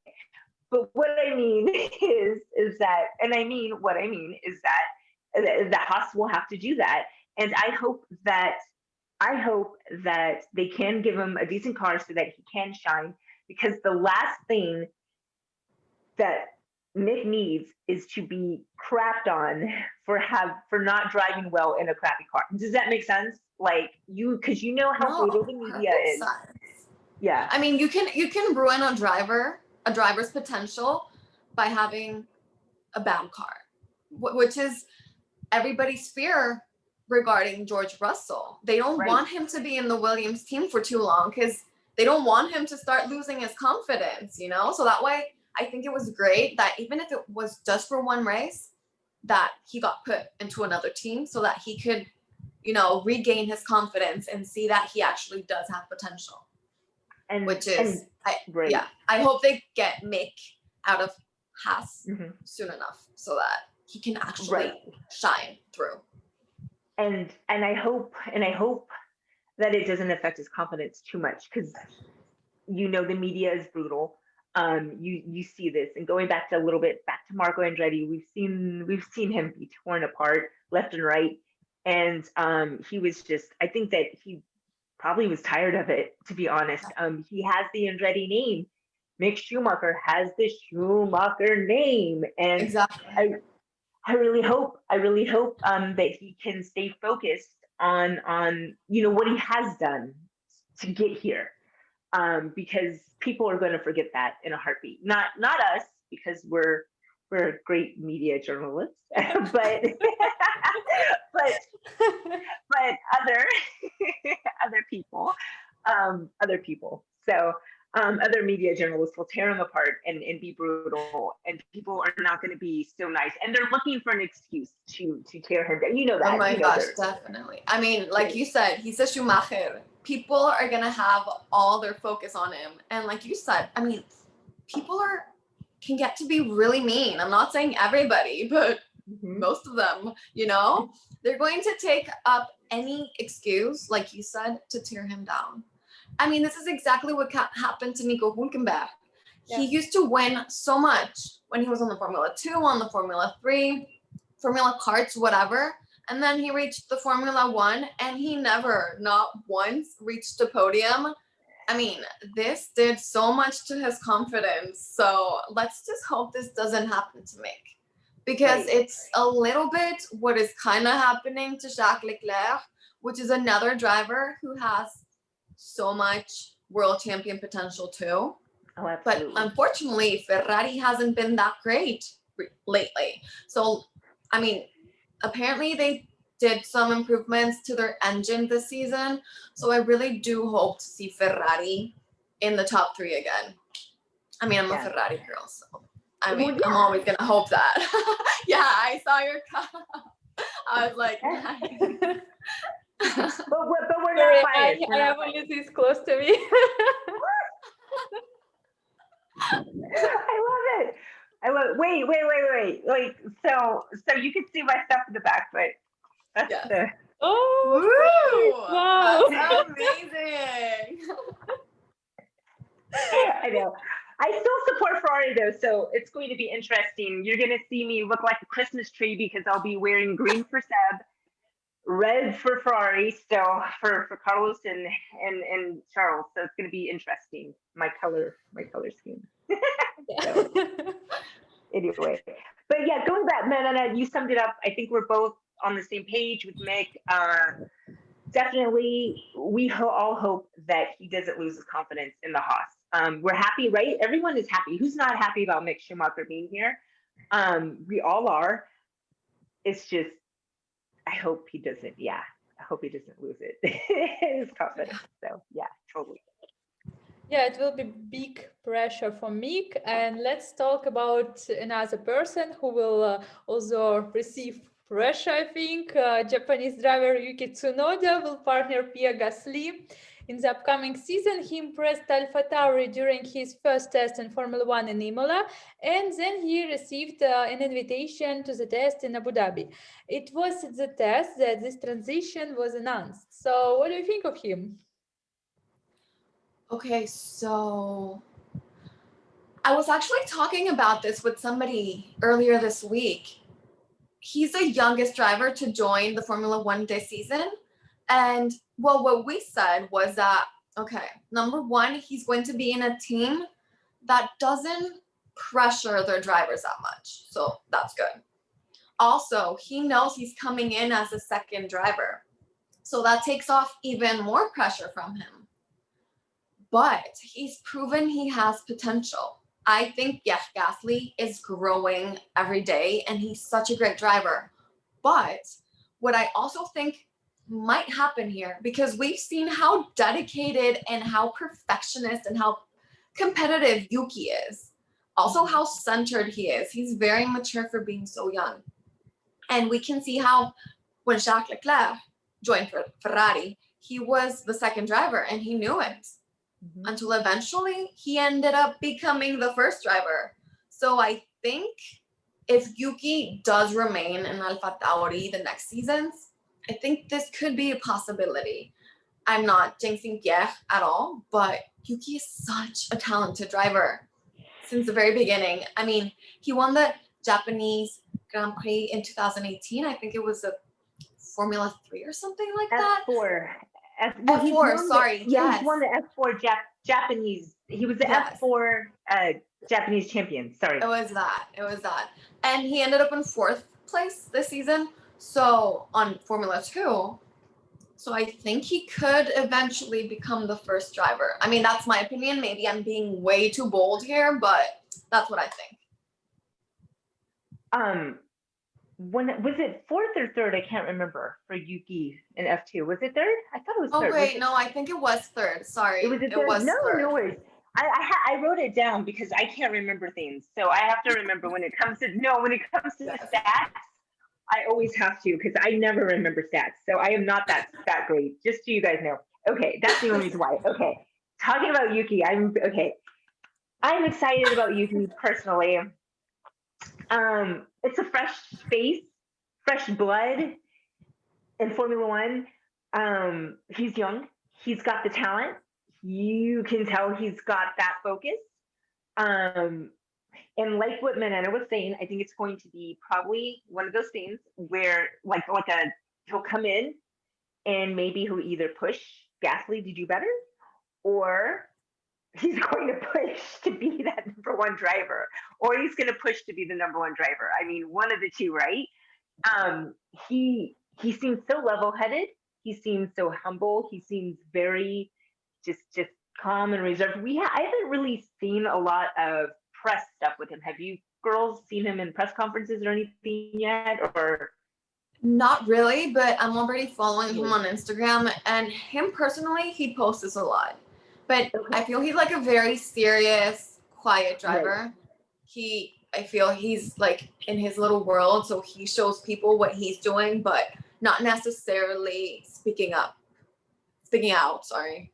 But what I mean is that, and I mean what I mean is that Haas will have to do that. And I hope that they can give him a decent car so that he can shine, because the last thing that Nick needs is to be crapped on for not driving well in a crappy car. Does that make sense? Like because you know how No, brutal the media is. sense. Yeah. I mean, you can ruin a driver's potential by having a bad car, which is everybody's fear regarding George Russell. They don't Right. want him to be in the Williams team for too long because they don't want him to start losing his confidence, So that way, I think it was great that even if it was just for one race, that he got put into another team so that he could, regain his confidence and see that he actually does have potential. And which is, right. yeah, I hope they get Mick out of Haas Mhm. soon enough so that he can actually Right. shine through. And I hope that it doesn't affect his confidence too much, because the media is brutal. You see this, and going back to a little bit back to Marco Andretti, we've seen him be torn apart left and right, and he was just, I think that he probably was tired of it, to be honest. He has the Andretti name. Mick Schumacher has the Schumacher name, and Exactly. I really hope that he can stay focused on what he has done to get here, because people are going to forget that in a heartbeat. Not us, because we're great media journalists, but but other other people, So other media journalists will tear him apart and be brutal, and people are not going to be so nice, and they're looking for an excuse to tear him down. You know that. Oh my you know gosh, they're- definitely. I mean, like you said, he's a Schumacher. People are gonna have all their focus on him, and like you said, I mean, people can get to be really mean. I'm not saying everybody, but Mhm. most of them, they're going to take up any excuse, like you said, to tear him down. I mean, this is exactly what happened to Nico Hülkenberg. Yeah. He used to win so much when he was on the Formula 2, on the Formula 3, Formula Karts, whatever. And then he reached the Formula 1 and he never, not once, reached a podium. I mean, this did so much to his confidence. So let's just hope this doesn't happen to Mick. Because it's a little bit what is kind of happening to Jacques Leclerc, which is another driver who has so much world champion potential too. Oh, absolutely. But unfortunately, Ferrari hasn't been that great lately. So, I mean, apparently they did some improvements to their engine this season. So I really do hope to see Ferrari in the top 3 again. I mean, I'm a Ferrari girl, so I mean, I'm always gonna hope that. Yeah, I saw your I was like, nice. But we're Sorry, not biased. I have Ulysses close to me. I love it. I love it. Wait. Like, so you can see my stuff in the back, but that's Yes. the. Oh, Woo! wow. That's amazing. I know. I still support Ferrari though, so it's going to be interesting. You're going to see me look like a Christmas tree because I'll be wearing green for Seb, red for Ferrari, still for Carlos and Charles. So it's going to be interesting. My color scheme. So anyway, but yeah, going back, Manana, you summed it up. I think we're both on the same page with Mick. Definitely, we all hope that he doesn't lose his confidence in the Haas. We're happy, right? Everyone is happy. Who's not happy about Mick Schumacher being here? We all are. It's just, I hope he doesn't. Yeah, I hope he doesn't lose it. His confidence. So yeah, totally. Yeah, it will be big pressure for Mick. And let's talk about another person who will also receive pressure, I think. Japanese driver Yuki Tsunoda will partner Pierre Gasly. In the upcoming season, he impressed AlphaTauri during his first test in Formula One in Imola, and then he received an invitation to the test in Abu Dhabi. It was at the test that this transition was announced. So, what do you think of him? Okay, so I was actually talking about this with somebody earlier this week. He's the youngest driver to join the Formula One this season. And well, what we said was that, okay, number one, he's going to be in a team that doesn't pressure their drivers that much. So that's good. Also, he knows he's coming in as a second driver. So that takes off even more pressure from him. But he's proven he has potential. I think, yes, Gasly is growing every day and he's such a great driver. But what I also think might happen here, because we've seen how dedicated and how perfectionist and how competitive Yuki is, also how centered he is. He's very mature for being so young. And we can see how when Jacques Leclerc joined Ferrari, he was the second driver and he knew it. Until eventually he ended up becoming the first driver. So I think if Yuki does remain in AlphaTauri the next seasons, I think this could be a possibility. I'm not jinxing Pierre at all, but Yuki is such a talented driver since the very beginning. I mean, he won the Japanese Grand Prix in 2018. I think it was a Formula 3 or something like that. F4. F4, sorry. Yes. He's won the F4 Japanese. He was the F4 Japanese champion. Sorry. It was that. And he ended up in 4th place this season. So on Formula 2. So I think he could eventually become the first driver. I mean, that's my opinion. Maybe I'm being way too bold here, but that's what I think. When was it 4th or 3rd? I can't remember for Yuki in F2. Was it 3rd? I thought it was 3rd. Oh wait, no, I think it was 3rd. Sorry, it was 3rd. No worries. I wrote it down because I can't remember things, so I have to remember when it comes to the stats. I always have to because I never remember stats, so I am not that great. Just so you guys know. Okay, that's the only reason why. Okay, talking about Yuki, I'm excited about Yuki personally. It's a fresh face, fresh blood in Formula One. He's young. He's got the talent. You can tell he's got that focus. And like what Manena was saying, I think it's going to be probably one of those things where he'll come in and maybe he'll either push Gasly to do better, or he's going to push to be that number one driver, or he's going to push to be the number one driver. I mean, one of the two, right? He seems so level-headed. He seems so humble. He seems very just calm and reserved. I haven't really seen a lot of press stuff with him. Have you girls seen him in press conferences or anything yet? Or Not really, but I'm already following him Okay. on Instagram, and him personally, he posts a lot. But I Okay. feel he's like a very serious, quiet Right. driver. I feel he's like in his little world, so he shows people what he's doing, but not necessarily speaking out. Sorry.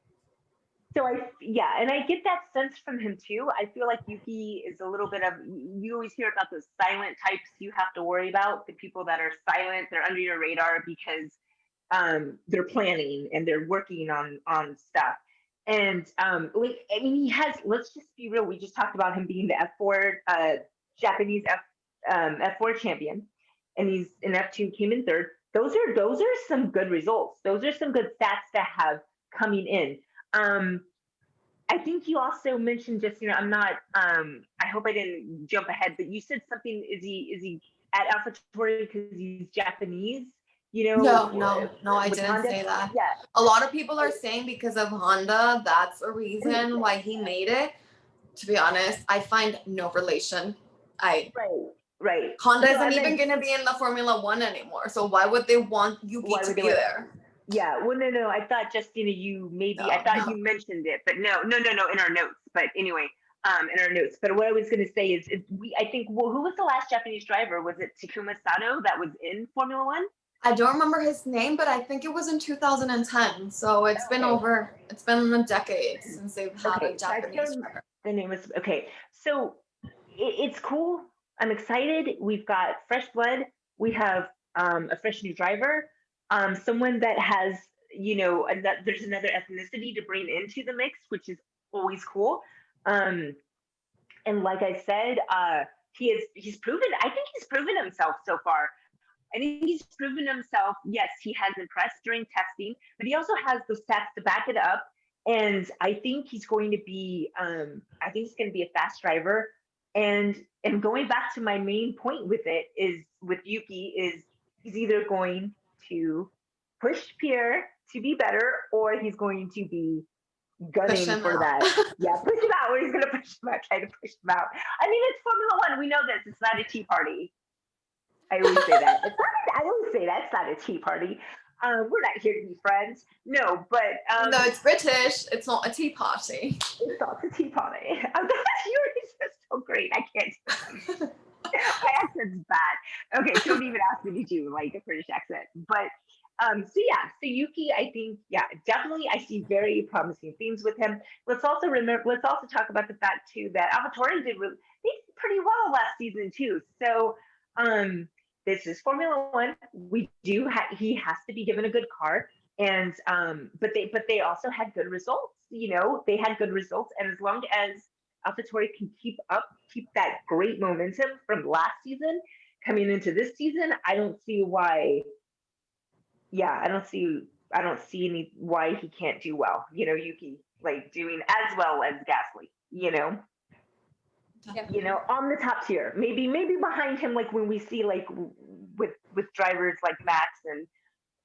So yeah, and I get that sense from him too. I feel like Yuki is a little bit of, you always hear about those silent types you have to worry about, the people that are silent, they're under your radar because they're planning and they're working on stuff. And like, I mean, he has, let's just be real, we just talked about him being the F4 Japanese F4 champion, and he's in F2, came in third. Those are some good results. Those are some good stats to have coming in. um I think you also mentioned, just, I'm not, I hope I didn't jump ahead, but you said something, is he at AlphaTauri because he's Japanese, No, no, no, I with didn't Honda? say that. Yeah. A lot of people are saying because of Honda, that's a Right, reason why he made it. To be honest, I find no relation. I right. Honda No, isn't I even meant, gonna be in the Formula One anymore. So why would they want Yuki why to would they be want, there? yeah, well, no, I thought just, you maybe, I No, thought no. you mentioned it, but no, in our notes. But anyway, in our notes. But what I was going to say is I think, well, who was the last Japanese driver? Was it Takuma Sato that was in Formula One? I don't remember his name, but I think it was in 2010. So Okay. it's been a decade since they've had a Okay, so I Japanese still, driver. the name is okay. So it's cool. I'm excited. We've got fresh blood. We have a fresh new driver, someone that has, that there's another ethnicity to bring into the mix, which is always cool. Um, and like I said, he's proven. I think he's proven himself so far. I think he's proven himself. Yes, he has impressed during testing, but he also has the stats to back it up. And I think he's going to be, I think he's going to be a fast driver. And going back to my main point with it is, with Yuki, is he's either going to push Pierre to be better, or he's going to be Push gunning him for out. that. Yeah, push him out, or he's going to push him out, try to push him out. I mean, it's Formula One. We know this. It's not a tea party. I always say that. I always say that it's not a tea party. We're not here to be friends. No, but No, it's British. It's not a tea party. it's not a tea party. Yours is so great. I can't. My accent's bad. Okay, don't even ask me to do like a British accent. But so yeah, so Yuki, I think, yeah, definitely, I see very promising things with him. Let's also remember. Let's also talk about the fact too that AlphaTauri they did pretty well last season too. So um, this is Formula One. He has to be given a good car, and but they also had good results. They had good results, and as long as AlphaTauri can keep that great momentum from last season coming into this season, I don't see why. Yeah, I don't see any why he can't do well. Yuki, like, doing as well as Gasly. Yeah. On the top tier, maybe behind him, like when we see, like, with drivers like Max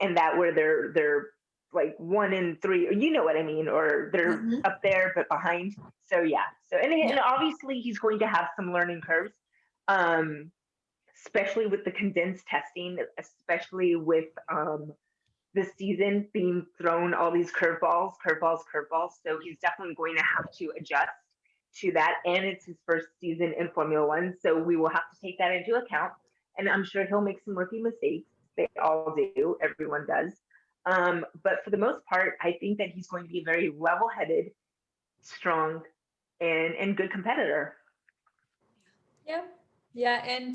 and that, where they're like 1 in 3, or you know what I mean, or they're Hmm. up there but behind. So yeah, and Yeah. obviously he's going to have some learning curves, um, especially with the condensed testing, especially with this season being thrown all these curveballs. So he's definitely going to have to adjust to that. And it's his first season in Formula One. So we will have to take that into account. And I'm sure he'll make some rookie mistakes. They all do, everyone does. But for the most part, I think that he's going to be a very level headed, strong, and good competitor. Yeah. Yeah, and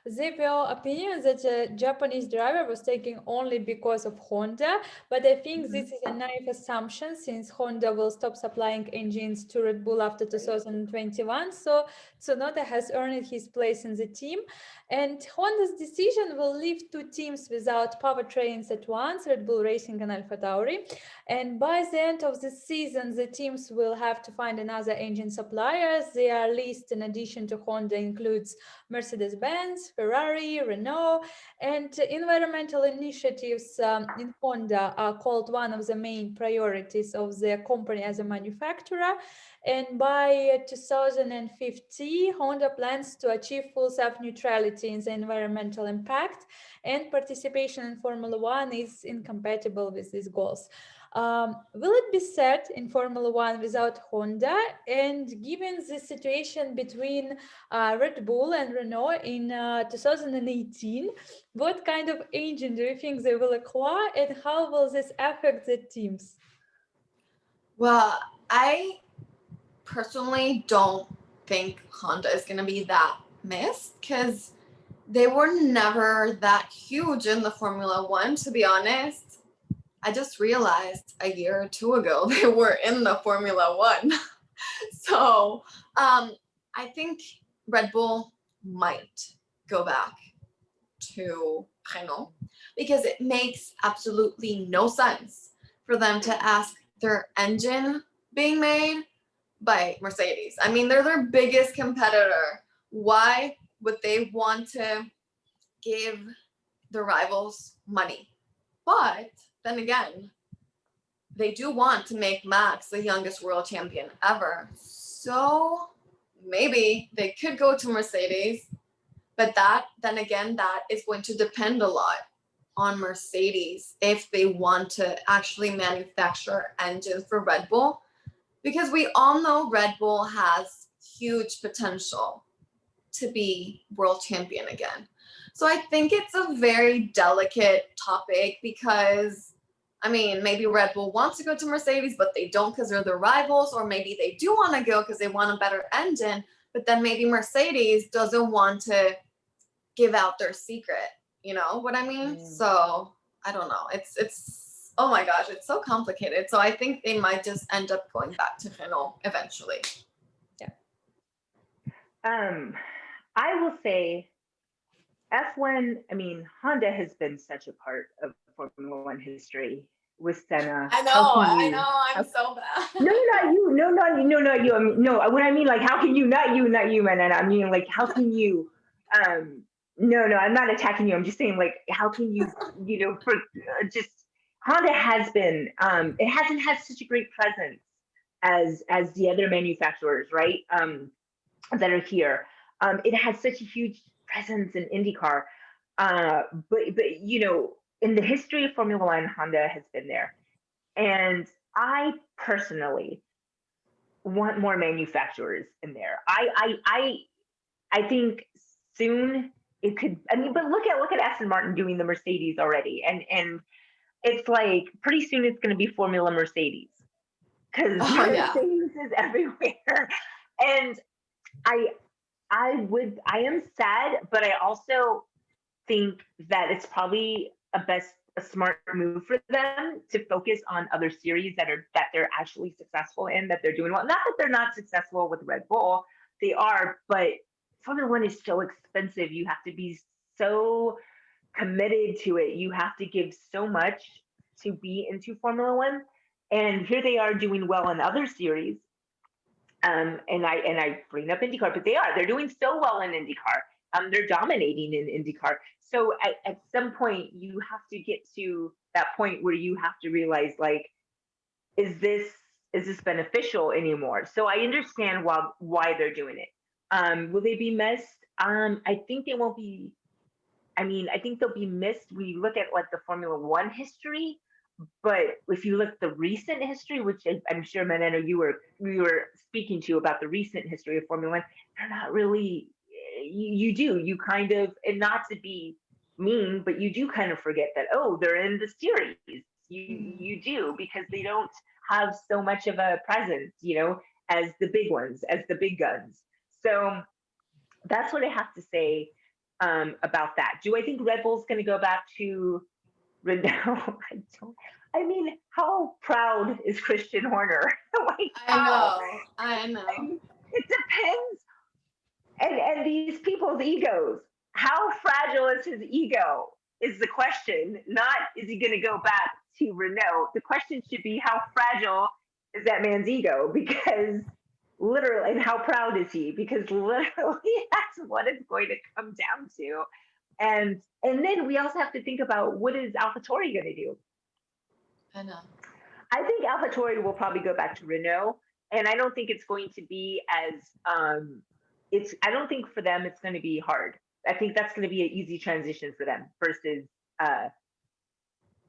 there were opinions that the Japanese driver was taken only because of Honda, but I think this Hmm. is a naive assumption since Honda will stop supplying engines to Red Bull after 2021. So Tsunoda has earned his place in the team, and Honda's decision will leave two teams without powertrains at once, Red Bull Racing and AlphaTauri. And by the end of the season, the teams will have to find another engine supplier. Their list, in addition to Honda, includes Mercedes-Benz, Ferrari, Renault, and environmental initiatives in Honda are called one of the main priorities of the company as a manufacturer. And by 2050, Honda plans to achieve full self-neutrality in the environmental impact, and participation in Formula One is incompatible with these goals. Will it be set in Formula One without Honda? And given the situation between Red Bull and Renault in 2018, what kind of engine do you think they will acquire, and how will this affect the teams? Well, I personally don't think Honda is going to be that missed because they were never that huge in the Formula One, to be honest. I just realized a year or two ago they were in the Formula One. So I think Red Bull might go back to Renault because it makes absolutely no sense for them to ask their engine being made by Mercedes. I mean, they're their biggest competitor. Why would they want to give the rivals money? But then again, they do want to make Max the youngest world champion ever. So maybe they could go to Mercedes, but then again, that is going to depend a lot on Mercedes if they want to actually manufacture engines for Red Bull, because we all know Red Bull has huge potential to be world champion again. So I think it's a very delicate topic because, I mean, maybe Red Bull wants to go to Mercedes, but they don't because they're the rivals, or maybe they do want to go because they want a better engine, but then maybe Mercedes doesn't want to give out their secret. You know what I mean? So I don't know. It's oh my gosh, it's so complicated. So I think they might just end up going back to Renault eventually. Yeah. I will say F1, I mean, Honda has been such a part of Formula One history with Senna. I know, I'm so bad. No, not you. No, not you. No, not you. I mean, no, what I mean, like, how can you, not you, man. I mean, like, how can you, no, I'm not attacking you. I'm just saying, like, how can you, for just, Honda has been, it hasn't had such a great presence as the other manufacturers, right? That are here. It has such a huge presence in IndyCar. But in the history of Formula One, Honda has been there. And I personally want more manufacturers in there. I think soon it could. I mean, but look at Aston Martin doing the Mercedes already, and it's like pretty soon it's going to be Formula Mercedes because Mercedes is everywhere. And I am sad, but I also think that it's probably a smart move for them to focus on other series that they're actually successful in, that they're doing well. Not that they're not successful with Red Bull, they are, but Formula One is so expensive. You have to be so committed to it. You have to give so much to be into Formula One. And here they are doing well in other series. And I bring up IndyCar, but they're doing so well in IndyCar. They're dominating in IndyCar. So at some point, you have to get to that point where you have to realize, like, is this beneficial anymore? So I understand why they're doing it. Will they be missed? I think they won't be. I mean, I think they'll be missed when you look at like the Formula One history. But if you look at the recent history, which I'm sure, Manena, you were speaking to about the recent history of Formula One, they're not really. You kind of, and not to be mean, but you do kind of forget that, oh, they're in the series. You do, because they don't have so much of a presence, as the big ones, as the big guns. So that's what I have to say about that. Do I think Red Bull's going to go back to Renault? I don't. I mean, how proud is Christian Horner? Like, I know. I mean, it depends. And these people's egos. How fragile is his ego? Is the question. Not is he going to go back to Renault? The question should be how fragile is that man's ego? Because literally, and how proud is he? Because literally, that's what it's going to come down to. And then we also have to think about, what is AlphaTauri going to do? I know. I think AlphaTauri will probably go back to Renault. and I don't think it's going to be as I don't think for them it's going to be hard. I think that's going to be an easy transition for them versus uh,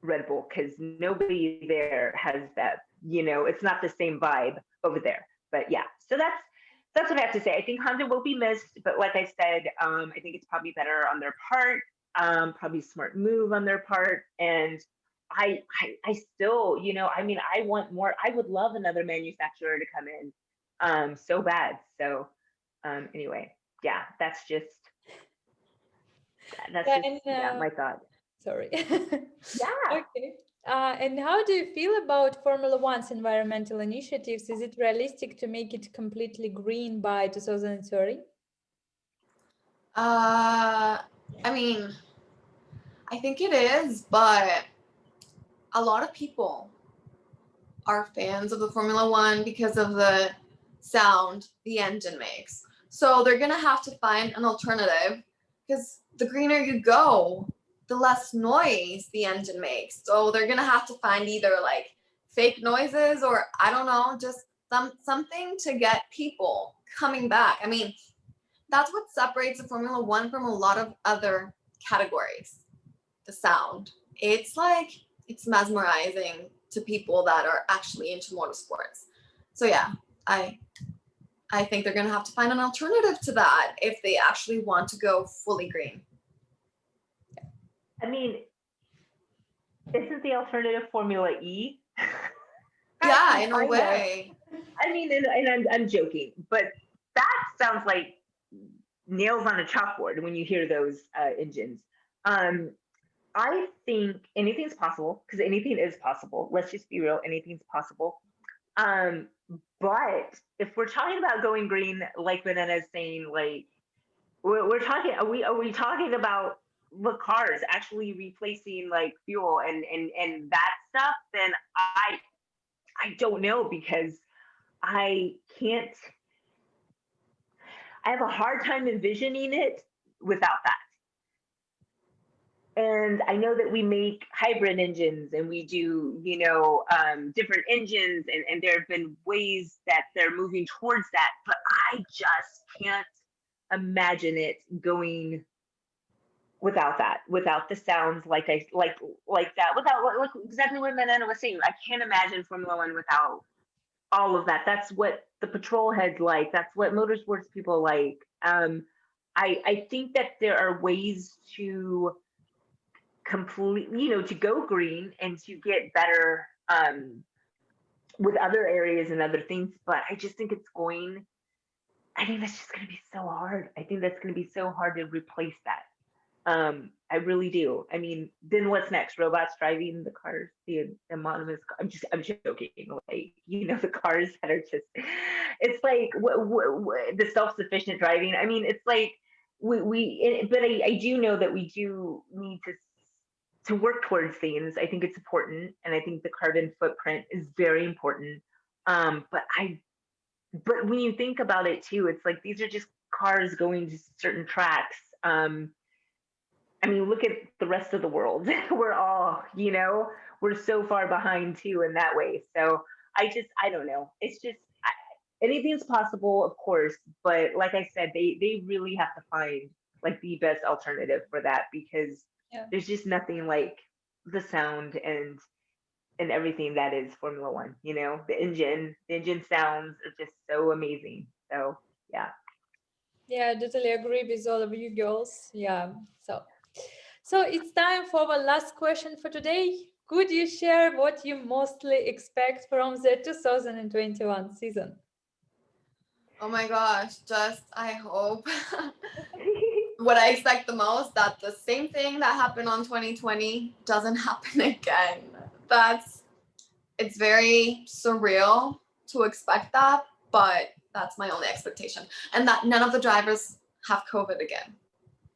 Red Bull, because nobody there has that. It's not the same vibe over there. But yeah, so that's what I have to say. I think Honda will be missed, but like I said, I think it's probably better on their part. Probably smart move on their part, and I still, I mean, I want more. I would love another manufacturer to come in, so bad. So, anyway, yeah, that's just And yeah, my thought. sorry. Yeah. Okay. And how do you feel about Formula One's environmental initiatives? Is it realistic to make it completely green by 2030? I mean, I think it is, but a lot of people are fans of the Formula One because of the sound the engine makes. So they're gonna have to find an alternative because the greener you go, the less noise the engine makes. So they're gonna have to find either like fake noises or I don't know, just something to get people coming back. I mean, that's what separates the Formula One from a lot of other categories. The sound. It's like it's mesmerizing to people that are actually into motorsports. So yeah, I I think they're gonna have to find an alternative to that if they actually want to go fully green. I mean, isn't the alternative Formula E? I Yeah, mean, in a kind of. way. I mean, and I'm joking, but that sounds like nails on a chalkboard when you hear those engines. Um, I think anything's possible because anything is possible. Let's just be real, anything's possible. Um, but if we're talking about going green, like Banana is saying, like we're talking, are we talking about the cars actually replacing like fuel and that stuff? Then I don't know because I can't. I have a hard time envisioning it without that. And I know that we make hybrid engines and we do, different engines, and there have been ways that they're moving towards that, but I just can't imagine it going without that, without the sounds like that, without like exactly what Manana was saying. I can't imagine Formula One without all of that. That's what the patrol heads like. That's what motorsports people like. I think that there are ways to completely, to go green and to get better with other areas and other things. But I just think I think that's just going to be so hard. I think that's going to be so hard to replace that. I really do. I mean, then what's next? Robots driving the cars, the anonymous. I'm joking. Like, the cars that are just, it's like the self-sufficient driving. I mean, it's like but I do know that we do need to work towards things. I think it's important, and I think the carbon footprint is very important. But when you think about it too, it's like these are just cars going to certain tracks. I mean, look at the rest of the world. We're all, we're so far behind too in that way. So I don't know. It's just anything's possible, of course, but like I said, they really have to find like the best alternative for that because Yeah. there's just nothing like the sound and everything that is Formula One. The engine sounds are just so amazing. So yeah. Yeah, I totally agree with all of you girls. Yeah. So it's time for our last question for today. Could you share what you mostly expect from the 2021 season? Oh my gosh, just I hope what I expect the most that the same thing that happened on 2020 doesn't happen again. It's very surreal to expect that, but that's my only expectation. And that none of the drivers have COVID again.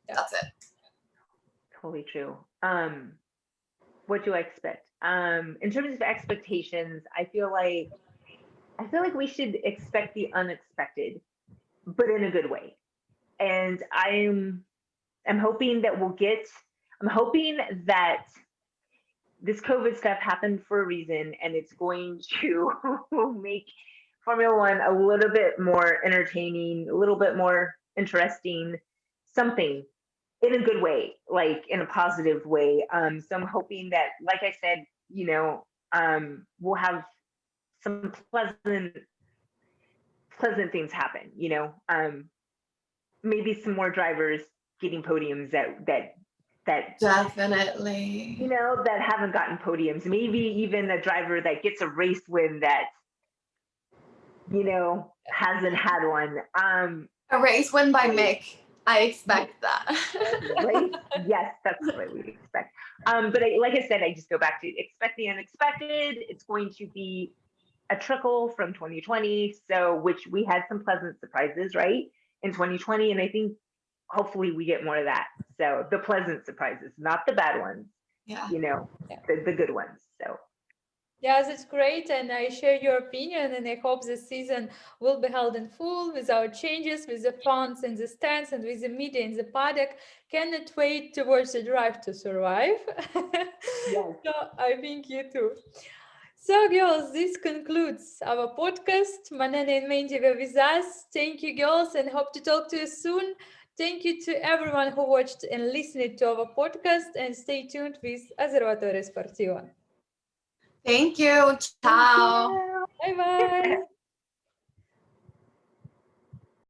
Yeah. That's it. Totally true. What do I expect? In terms of expectations, I feel like we should expect the unexpected, but in a good way. And I'm hoping that I'm hoping that this COVID stuff happened for a reason, and it's going to make Formula One a little bit more entertaining, a little bit more interesting, something in a good way, like in a positive way. So I'm hoping that, like I said, we'll have some pleasant things happen. Maybe some more drivers getting podiums that Definitely. that haven't gotten podiums. Maybe even a driver that gets a race win that hasn't had one. A race win by Mick. I expect that. Right? Yes, that's what we expect. But like I said, I just go back to expect the unexpected. It's going to be a trickle from 2020, so which we had some pleasant surprises, right, in 2020, and I think hopefully we get more of that. So the pleasant surprises, not the bad ones. Yeah. The good ones. So Yes, it's great, and I share your opinion. And I hope this season will be held in full without changes, with the fans in the stands and with the media in the paddock. Cannot wait towards the drive to survive. yes. So I think you too. So, girls, this concludes our podcast. Manana and Mandy were with us. Thank you, girls, and hope to talk to you soon. Thank you to everyone who watched and listened to our podcast, and stay tuned with Osservatore Sportivo. Thank you. Thank Ciao. you. Bye bye.